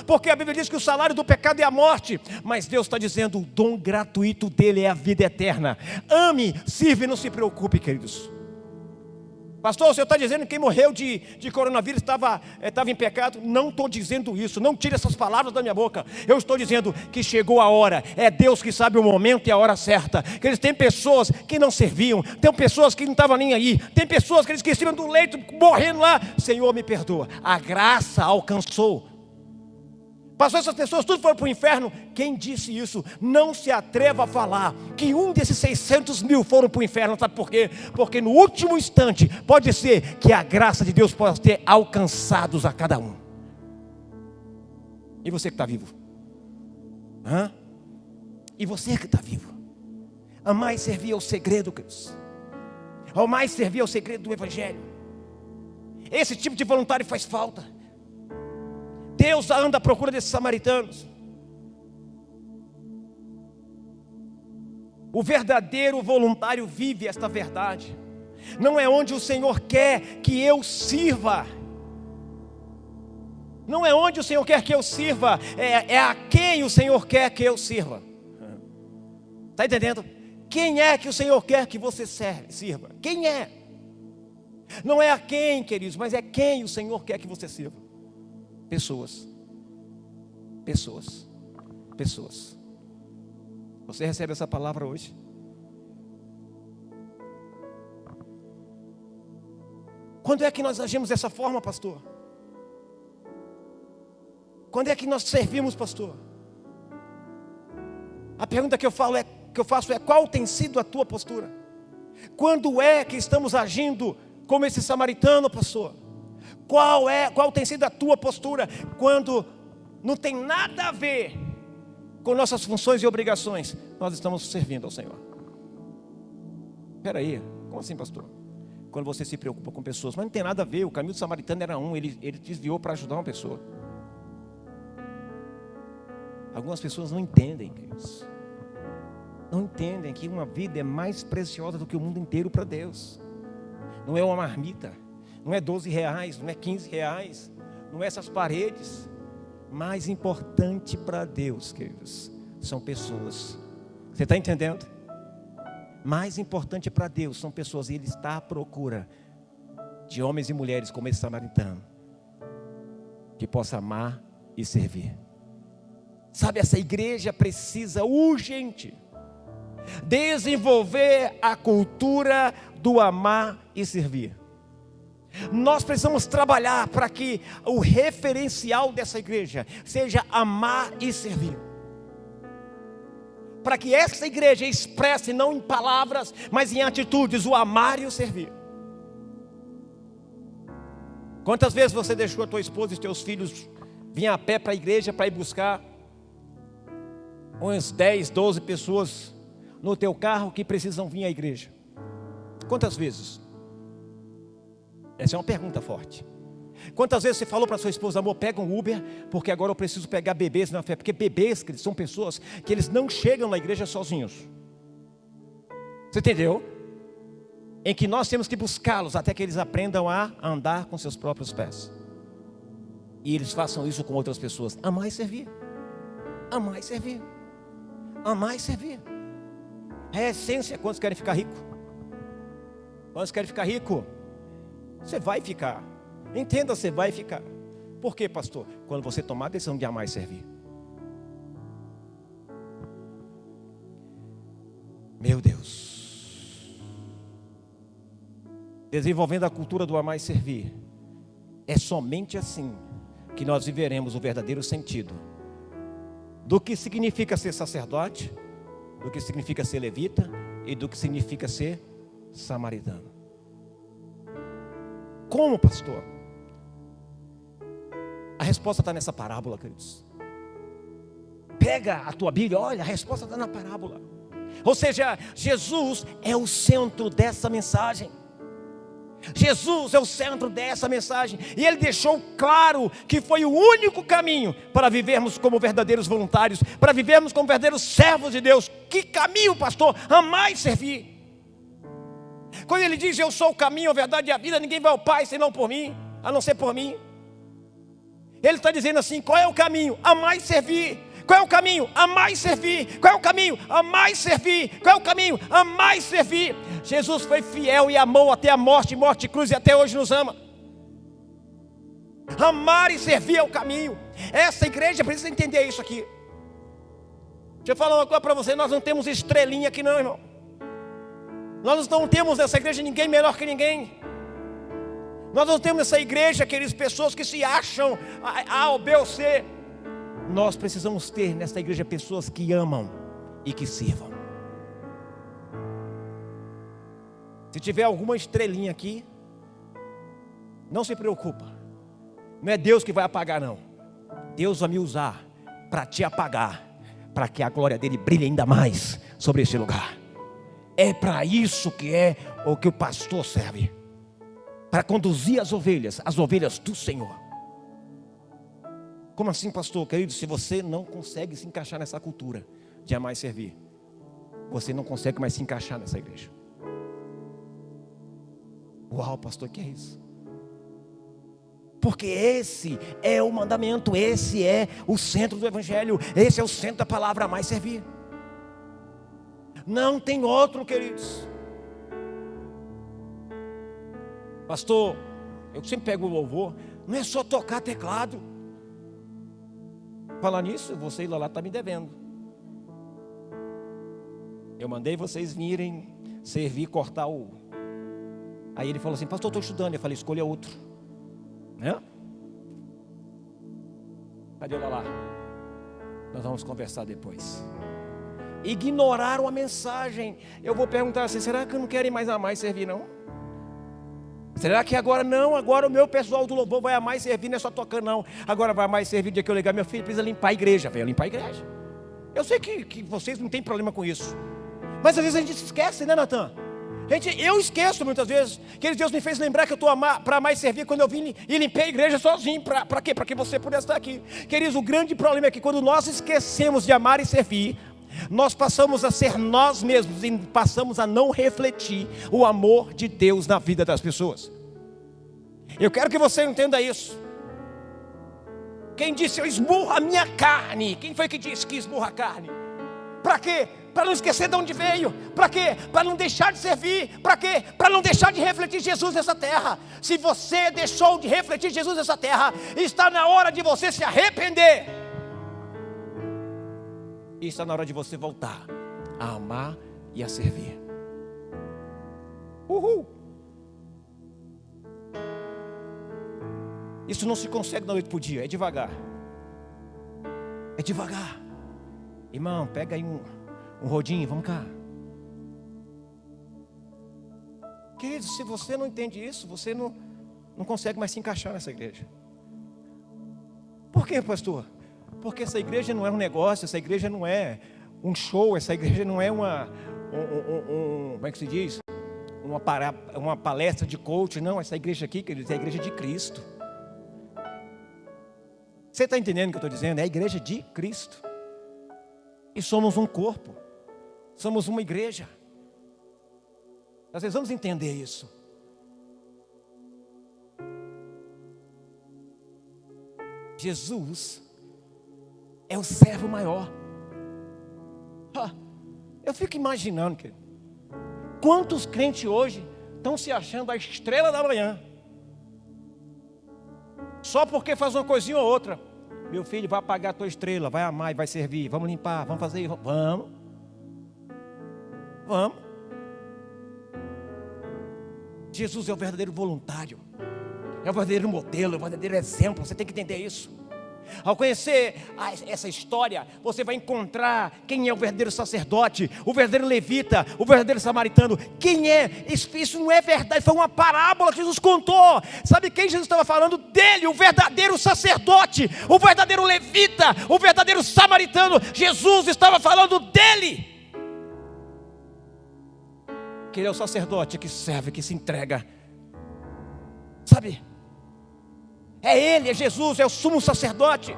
Porque a Bíblia diz que o salário do pecado é a morte. Mas Deus está dizendo, o dom gratuito dele é a vida eterna. Ame, sirva e não se preocupe, queridos. Pastor, o senhor está dizendo que quem morreu de coronavírus estava em pecado? Não estou dizendo isso, não tire essas palavras da minha boca. Eu estou dizendo que chegou a hora, é Deus que sabe o momento e a hora certa. Que eles têm pessoas que não serviam, tem pessoas que não estavam nem aí, tem pessoas que eles esqueceram do leito, morrendo lá. Senhor, me perdoa, a graça alcançou. Pastor, essas pessoas tudo foram para o inferno. Quem disse isso? Não se atreva a falar que um desses 600 mil foram para o inferno. Sabe por quê? Porque no último instante pode ser que a graça de Deus possa ter alcançados a cada um. E você que está vivo? E você que está vivo? Amar e servir é o segredo, queridos. Amar e servir é o segredo do Evangelho. Esse tipo de voluntário faz falta. Deus anda à procura desses samaritanos. O verdadeiro voluntário vive esta verdade. Não é onde o Senhor quer que eu sirva. Não é onde o Senhor quer que eu sirva. É a quem o Senhor quer que eu sirva. Está entendendo? Quem é que o Senhor quer que você sirva? Quem é? Não é a quem, queridos, mas é quem o Senhor quer que você sirva. Pessoas. Você recebe essa palavra hoje? Quando é que nós agimos dessa forma, pastor? Quando é que nós servimos, pastor? A pergunta que eu faço é qual tem sido a tua postura? Quando é que estamos agindo como esse samaritano, pastor? Qual tem sido a tua postura quando não tem nada a ver com nossas funções e obrigações? Nós estamos servindo ao Senhor. Espera aí, como assim, pastor? Quando você se preocupa com pessoas, mas não tem nada a ver, o caminho do samaritano era ele desviou para ajudar uma pessoa. Algumas pessoas não entendem, queridos. Não entendem que uma vida é mais preciosa do que o mundo inteiro para Deus. Não é uma marmita, não é 12 reais, não é 15 reais, não é essas paredes. Mais importante para Deus, queridos, são pessoas. Você está entendendo? Mais importante para Deus são pessoas. E Ele está à procura de homens e mulheres como esse samaritano, que possa amar e servir. Sabe, essa igreja precisa urgente desenvolver a cultura do amar e servir. Nós precisamos trabalhar para que o referencial dessa igreja seja amar e servir. Para que essa igreja expresse não em palavras, mas em atitudes, o amar e o servir. Quantas vezes você deixou a tua esposa e os teus filhos vir a pé para a igreja para ir buscar uns 10, 12 pessoas no teu carro que precisam vir à igreja? Quantas vezes? Essa é uma pergunta forte. Quantas vezes você falou para sua esposa: amor, pega um Uber, porque agora eu preciso pegar bebês na fé? Porque bebês, que são pessoas que eles não chegam na igreja sozinhos. Você entendeu? Em que nós temos que buscá-los até que eles aprendam a andar com seus próprios pés. E eles façam isso com outras pessoas. Amar e servir. Amar e servir. Amar e servir. É a essência. Quantos querem ficar rico? Quantos querem ficar rico? Você vai ficar. Entenda, você vai ficar. Por quê, pastor? Quando você tomar a decisão de amar e servir. Meu Deus. Desenvolvendo a cultura do amar e servir. É somente assim que nós viveremos o verdadeiro sentido do que significa ser sacerdote, do que significa ser levita e do que significa ser samaritano. Como, pastor? A resposta está nessa parábola, queridos. Pega a tua Bíblia, olha, a resposta está na parábola. Ou seja, Jesus é o centro dessa mensagem. Jesus é o centro dessa mensagem. E Ele deixou claro que foi o único caminho para vivermos como verdadeiros voluntários, para vivermos como verdadeiros servos de Deus. Que caminho, pastor? Amar e servir. Quando Ele diz, eu sou o caminho, a verdade e a vida, ninguém vai ao Pai senão por mim, a não ser por mim. Ele está dizendo assim, qual é o caminho? Amar e servir. Qual é o caminho? Amar e servir. Qual é o caminho? Amar e servir. Qual é o caminho? Amar e servir. Jesus foi fiel e amou até a morte, morte de cruz, e até hoje nos ama. Amar e servir é o caminho. Essa igreja precisa entender isso aqui. Deixa eu falar uma coisa para você, nós não temos estrelinha aqui não, irmão. Nós não temos nessa igreja ninguém melhor que ninguém. Nós não temos nessa igreja aquelas pessoas que se acham A ou B ou C. Nós precisamos ter nessa igreja pessoas que amam e que sirvam. Se tiver alguma estrelinha aqui, não se preocupa. Não é Deus que vai apagar não. Deus vai me usar para te apagar, para que a glória dele brilhe ainda mais sobre este lugar. É para isso que é o que o pastor serve. Para conduzir as ovelhas do Senhor. Como assim, pastor? Querido, se você não consegue se encaixar nessa cultura de amar e servir, você não consegue mais se encaixar nessa igreja. Uau, pastor, que é isso? Porque esse é o mandamento, esse é o centro do evangelho, esse é o centro da palavra amar e servir. Não tem outro, queridos. Pastor, eu sempre pego o louvor, não é só tocar teclado. Falar nisso, você lá está me devendo. Eu mandei vocês virem servir, cortar o... Aí ele falou assim, pastor, estou estudando. Eu falei, escolha outro, né? Cadê o lá? Nós vamos conversar depois. Ignoraram a mensagem. Eu vou perguntar assim, será que não querem mais amar e servir não? Será que agora não? Agora o meu pessoal do louvor vai amar e servir, não é só tocando não. Agora vai amar e servir, o dia que eu ligar, meu filho precisa limpar a igreja. Venha limpar a igreja. Eu sei que vocês não têm problema com isso. Mas às vezes a gente se esquece, né, Natan? Eu esqueço muitas vezes. Que Deus me fez lembrar que eu estou para amar e servir quando eu vim e limpei a igreja sozinho. Para quê? Para que você pudesse estar aqui. Queridos, o grande problema é que quando nós esquecemos de amar e servir, nós passamos a ser nós mesmos e passamos a não refletir o amor de Deus na vida das pessoas. Eu quero que você entenda isso. Quem disse eu esmurro a minha carne? Quem foi que disse que esmurra a carne? Para quê? Para não esquecer de onde veio. Para quê? Para não deixar de servir. Para quê? Para não deixar de refletir Jesus nessa terra. Se você deixou de refletir Jesus nessa terra, está na hora de você se arrepender. E está na hora de você voltar a amar e a servir. Uhul! Isso não se consegue da noite para o dia, é devagar. É devagar. Irmão, pega aí um rodinho, vamos cá. Querido, se você não entende isso, você não consegue mais se encaixar nessa igreja. Por quê, pastor? Porque essa igreja não é um negócio, essa igreja não é um show, essa igreja não é como é que se diz? Uma palestra de coach, não, essa igreja aqui, queridos, é a igreja de Cristo. Você está entendendo o que eu estou dizendo? É a igreja de Cristo. E somos um corpo. Somos uma igreja. Nós precisamos entender isso. Jesus é o servo maior. Eu fico imaginando, querido, quantos crentes hoje estão se achando a estrela da manhã. Só porque faz uma coisinha ou outra. Meu filho, vai apagar a tua estrela, vai amar e vai servir. Vamos limpar, vamos fazer isso. Vamos. Jesus é o verdadeiro voluntário. É o verdadeiro modelo, é o verdadeiro exemplo. Você tem que entender isso. Ao conhecer essa história, você vai encontrar quem é o verdadeiro sacerdote, o verdadeiro levita, o verdadeiro samaritano. Quem é? Isso não é verdade, foi uma parábola que Jesus contou. Sabe quem Jesus estava falando? Dele, o verdadeiro sacerdote, o verdadeiro levita, o verdadeiro samaritano. Jesus estava falando dele. Que ele é o sacerdote que serve, que se entrega. Sabe? É ele, é Jesus, é o sumo sacerdote.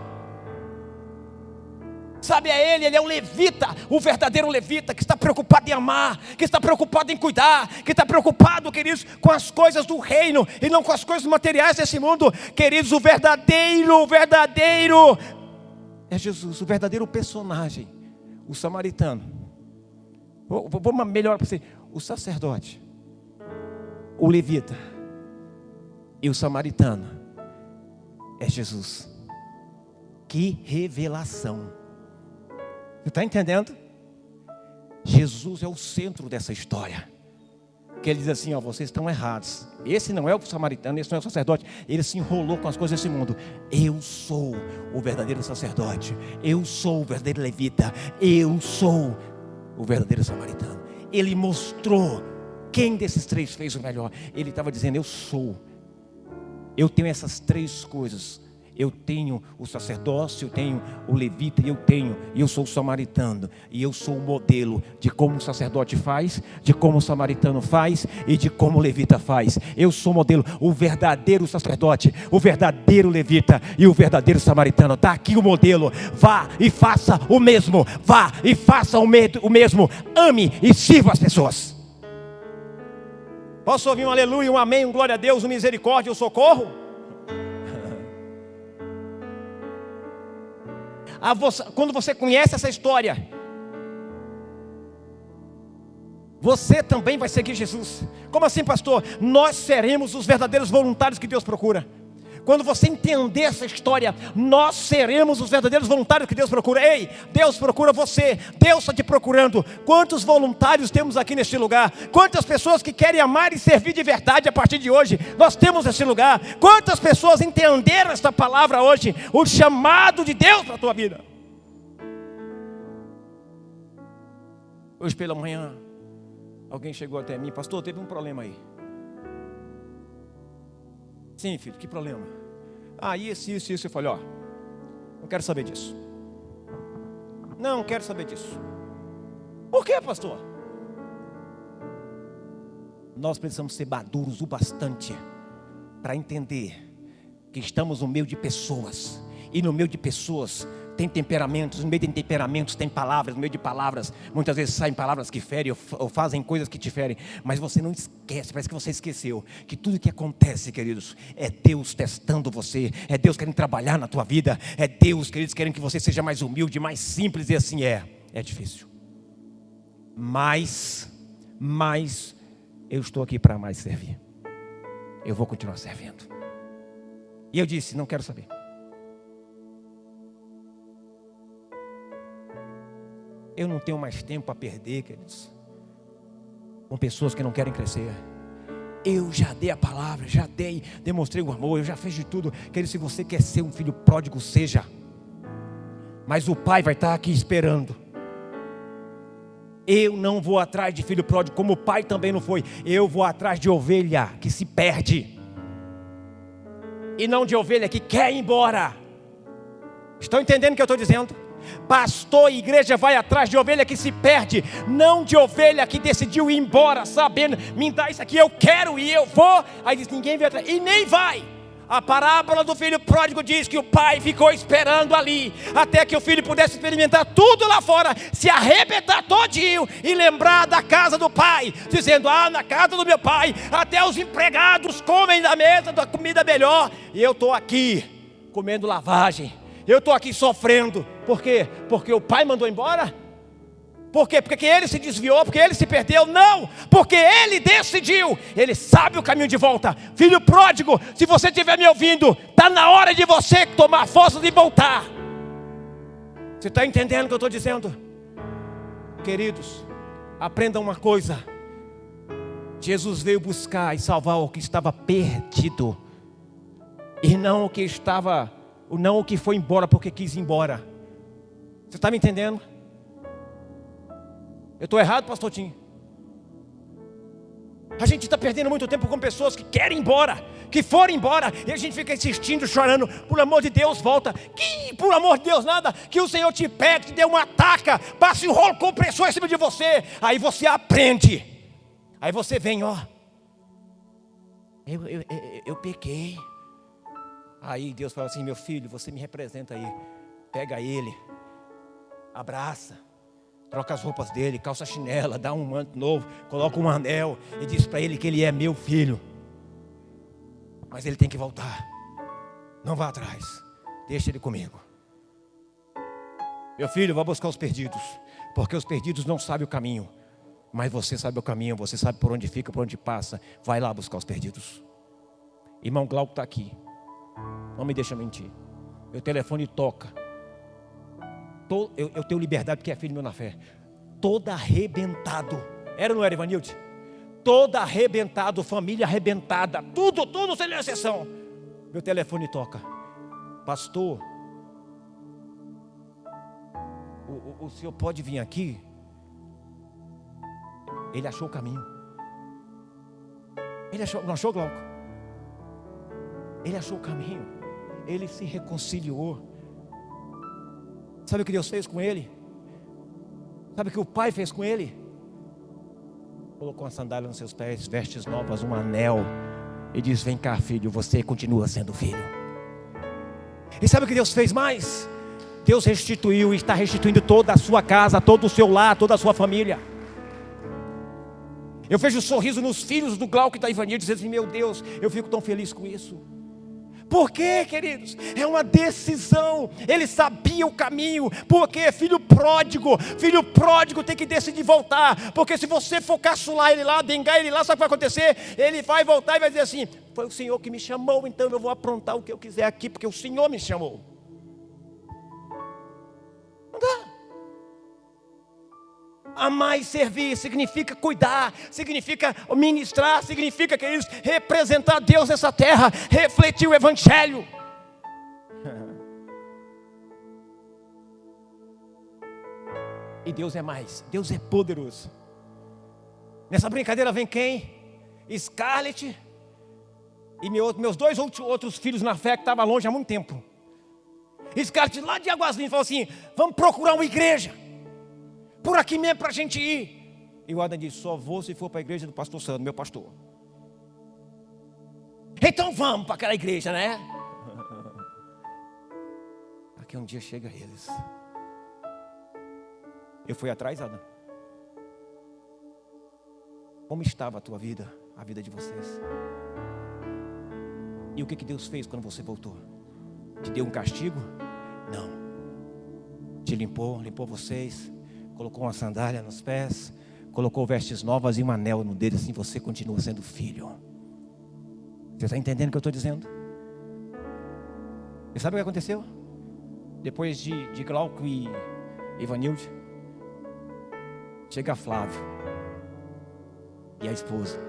Sabe, é ele é o levita, o verdadeiro levita, que está preocupado em amar, que está preocupado em cuidar, que está preocupado, queridos, com as coisas do reino e não com as coisas materiais desse mundo. Queridos, o verdadeiro é Jesus, o verdadeiro personagem, o samaritano. Vou melhorar para você: o sacerdote, o levita e o samaritano é Jesus. Que revelação! Você está entendendo? Jesus é o centro dessa história. Que ele diz assim: ó, vocês estão errados. Esse não é o samaritano, esse não é o sacerdote. Ele se enrolou com as coisas desse mundo. Eu sou o verdadeiro sacerdote. Eu sou o verdadeiro levita. Eu sou o verdadeiro samaritano. Ele mostrou quem desses três fez o melhor. Ele estava dizendo: eu tenho essas três coisas. Eu tenho o sacerdócio, eu tenho o levita e eu sou o samaritano. E eu sou o modelo de como o sacerdote faz, de como o samaritano faz e de como o levita faz. Eu sou o modelo, o verdadeiro sacerdote, o verdadeiro levita e o verdadeiro samaritano. Está aqui o modelo. Vá e faça o mesmo. Vá e faça o mesmo. Ame e sirva as pessoas. Posso ouvir um aleluia, um amém, um glória a Deus, um misericórdia, um socorro? Quando você conhece essa história, você também vai seguir Jesus. Como assim, pastor? Nós seremos os verdadeiros voluntários que Deus procura. Quando você entender essa história, nós seremos os verdadeiros voluntários que Deus procura. Ei, Deus procura você, Deus está te procurando. Quantos voluntários temos aqui neste lugar? Quantas pessoas que querem amar e servir de verdade a partir de hoje? Nós temos neste lugar. Quantas pessoas entenderam esta palavra hoje? O chamado de Deus para a tua vida. Hoje pela manhã, alguém chegou até mim: pastor, teve um problema aí. Sim, filho, que problema? Isso. Eu falei: não quero saber disso. Não quero saber disso. Por quê, pastor? Nós precisamos ser maduros o bastante para entender que estamos no meio de pessoas. E no meio de pessoas tem temperamentos, no meio de temperamentos tem palavras, no meio de palavras muitas vezes saem palavras que ferem ou fazem coisas que te ferem. Mas você não esquece, parece que você esqueceu que tudo que acontece, queridos, é Deus testando você, é Deus querendo trabalhar na tua vida, é Deus, queridos, querendo que você seja mais humilde, mais simples. E assim é difícil, mas eu estou aqui para mais servir. Eu vou continuar servindo. E eu disse: não quero saber. Eu não tenho mais tempo a perder, queridos, com pessoas que não querem crescer. Eu já dei a palavra, demonstrei o amor, eu já fiz de tudo. Querido, se você quer ser um filho pródigo, seja. Mas o pai vai estar aqui esperando. Eu não vou atrás de filho pródigo, como o pai também não foi. Eu vou atrás de ovelha que se perde, e não de ovelha que quer ir embora. Estão entendendo o que eu estou dizendo? Pastor e igreja vai atrás de ovelha que se perde, não de ovelha que decidiu ir embora, sabendo: me dá isso aqui, eu quero e eu vou. Aí diz: ninguém vai atrás, e nem vai. A parábola do filho pródigo diz que o pai ficou esperando ali, até que o filho pudesse experimentar tudo lá fora, se arrebentar todinho e lembrar da casa do pai, dizendo: na casa do meu pai até os empregados comem da mesa da comida melhor, e eu estou aqui comendo lavagem. Eu estou aqui sofrendo. Por quê? Porque o pai mandou embora? Por quê? Porque ele se desviou? Porque ele se perdeu? Não, porque ele decidiu. Ele sabe o caminho de volta. Filho pródigo, se você estiver me ouvindo, está na hora de você tomar força e voltar. Você está entendendo o que eu estou dizendo? Queridos, aprendam uma coisa: Jesus veio buscar e salvar o que estava perdido, e não o que estava não o que foi embora porque quis ir embora. Você está me entendendo? Eu estou errado, pastor Tim? A gente está perdendo muito tempo com pessoas que querem ir embora, que foram embora, e a gente fica insistindo, chorando. Por amor de Deus, volta. Que por amor de Deus, nada. Que o Senhor te pegue, te dê uma taca, passe um rolo compressor em cima de você. Aí você aprende. Aí você vem, ó. Eu pequei. Aí Deus fala assim: meu filho, você me representa aí. Pega ele, abraça, troca as roupas dele, calça chinela, dá um manto novo, coloca um anel e diz para ele que ele é meu filho. Mas ele tem que voltar. Não vá atrás. Deixa ele comigo. Meu filho, vá buscar os perdidos, porque os perdidos não sabem o caminho. Mas você sabe o caminho, você sabe por onde fica, por onde passa. Vai lá buscar os perdidos. Irmão Glauco está aqui. Não me deixa mentir. Meu telefone toca. Eu tenho liberdade porque é filho meu na fé. Todo arrebentado. Era ou não era, Ivanilde? Todo arrebentado, família arrebentada. Tudo sem exceção. Meu telefone toca. Pastor, o senhor pode vir aqui? Ele achou o caminho. Ele achou, não achou, Glauco? Ele achou o caminho. Ele se reconciliou. Sabe o que Deus fez com ele? Sabe o que o Pai fez com ele? Colocou uma sandália nos seus pés, vestes novas, um anel, e diz: vem cá, filho, você continua sendo filho. E sabe o que Deus fez mais? Deus restituiu e está restituindo toda a sua casa, todo o seu lar, toda a sua família. Eu vejo um sorriso nos filhos do Glauco e da Ivanilde, dizendo assim: meu Deus, eu fico tão feliz com isso. Por quê, queridos? É uma decisão. Ele sabia o caminho. Porque filho pródigo tem que decidir voltar. Porque se você for caçular ele lá, dengar ele lá, sabe o que vai acontecer? Ele vai voltar e vai dizer assim: foi o Senhor que me chamou, então eu vou aprontar o que eu quiser aqui, porque o Senhor me chamou. Não dá. Amar e servir significa cuidar, significa ministrar, significa, queridos, representar Deus nessa terra, refletir o Evangelho. E Deus é mais, Deus é poderoso. Nessa brincadeira vem quem? Scarlett e meus dois outros filhos na fé que estavam longe há muito tempo. Scarlett lá de Águas Lindas falou assim: vamos procurar uma igreja por aqui mesmo para a gente ir. E o Adam disse: só vou se for para a igreja do pastor Sandro, meu pastor. Então vamos para aquela igreja, né? Aqui um dia chega eles. Eu fui atrás, Adam. Como estava a tua vida, a vida de vocês? E o que Deus fez quando você voltou? Te deu um castigo? Não. Te limpou vocês, colocou uma sandália nos pés, colocou vestes novas e um anel no dedo, assim você continua sendo filho. Você está entendendo o que eu estou dizendo? E sabe o que aconteceu? Depois de Glauco e Ivanilde, chega Flávio e a esposa.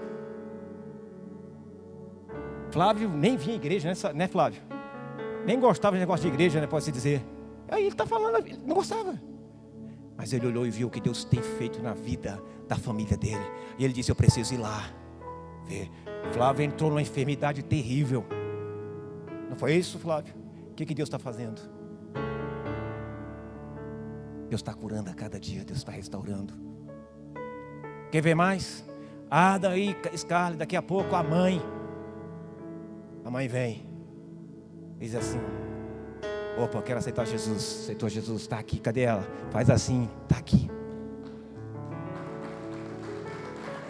Flávio nem vinha à igreja, né, Flávio? Nem gostava de negócio de igreja, né, pode-se dizer. Aí ele está falando, ele não gostava. Mas ele olhou e viu o que Deus tem feito na vida da família dele. E ele disse: eu preciso ir lá ver. Flávio entrou numa enfermidade terrível. Não foi isso, Flávio? O que Deus está fazendo? Deus está curando a cada dia. Deus está restaurando. Quer ver mais? Adam e Scarlett, daqui a pouco a mãe vem, diz assim: opa, eu quero aceitar Jesus. Aceitou Jesus, está aqui, cadê ela? Faz assim, está aqui.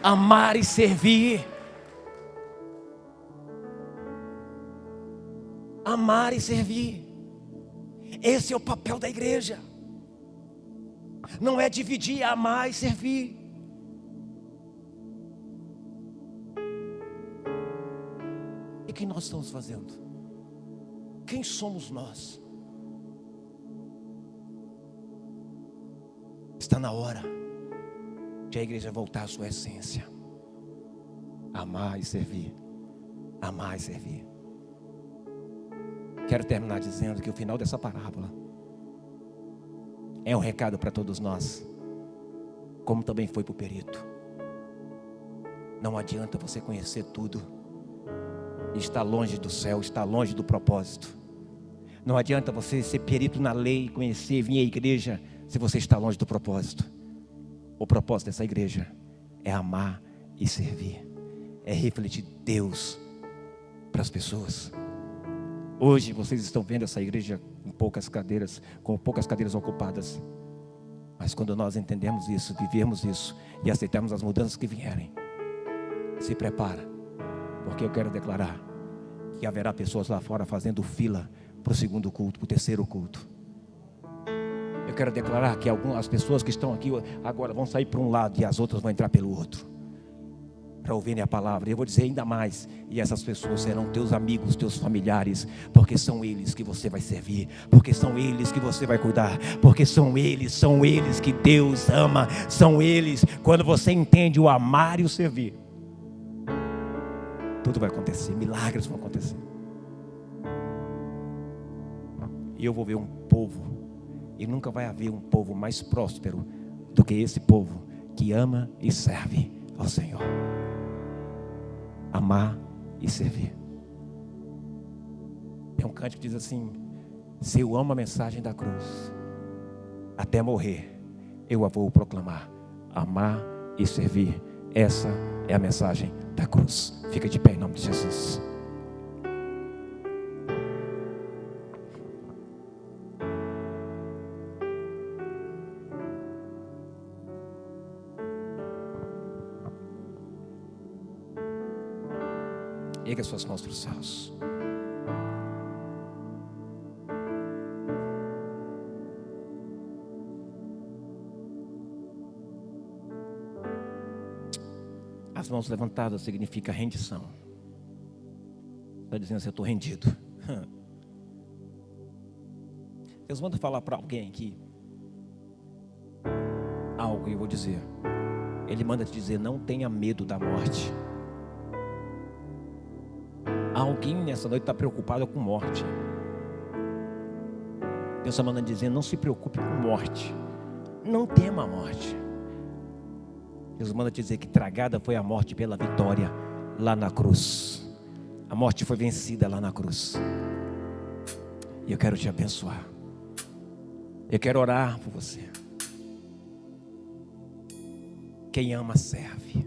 Amar e servir. Amar e servir. Esse é o papel da igreja. Não é dividir, é amar e servir. E o que nós estamos fazendo? Quem somos nós? Está na hora de a igreja voltar à sua essência. Amar e servir. Amar e servir. Quero terminar dizendo que o final dessa parábola é um recado para todos nós, como também foi para o perito. Não adianta você conhecer tudo e estar longe do céu, estar longe do propósito. Não adianta você ser perito na lei, conhecer, vir à igreja, se você está longe do propósito. O propósito dessa igreja é amar e servir, é refletir Deus para as pessoas. Hoje vocês estão vendo essa igreja com poucas cadeiras ocupadas. Mas quando nós entendemos isso, vivemos isso e aceitamos as mudanças que vierem, se prepara, porque eu quero declarar que haverá pessoas lá fora fazendo fila para o segundo culto, para o terceiro culto. Eu quero declarar que algumas pessoas que estão aqui agora vão sair para um lado e as outras vão entrar pelo outro, para ouvirem a palavra. E eu vou dizer ainda mais, e essas pessoas serão teus amigos, teus familiares, porque são eles que você vai servir, porque são eles que você vai cuidar, porque são eles que Deus ama, são eles. Quando você entende o amar e o servir, tudo vai acontecer, milagres vão acontecer. E eu vou ver um povo, e nunca vai haver um povo mais próspero do que esse povo que ama e serve ao Senhor. Amar e servir. Tem um cântico que diz assim: se eu amo a mensagem da cruz, até morrer eu a vou proclamar. Amar e servir, essa é a mensagem da cruz. Fica de pé em nome de Jesus. Erga suas mãos para os céus. As mãos levantadas significa rendição. Está dizendo assim: eu estou rendido. Deus manda falar para alguém aqui algo, e eu vou dizer. Ele manda te dizer: não tenha medo da morte. Alguém nessa noite está preocupado com morte. Deus está mandando dizer: não se preocupe com morte, não tema a morte. Deus manda te dizer que tragada foi a morte pela vitória lá na cruz. A morte foi vencida lá na cruz. E eu quero te abençoar. Eu quero orar por você. Quem ama serve.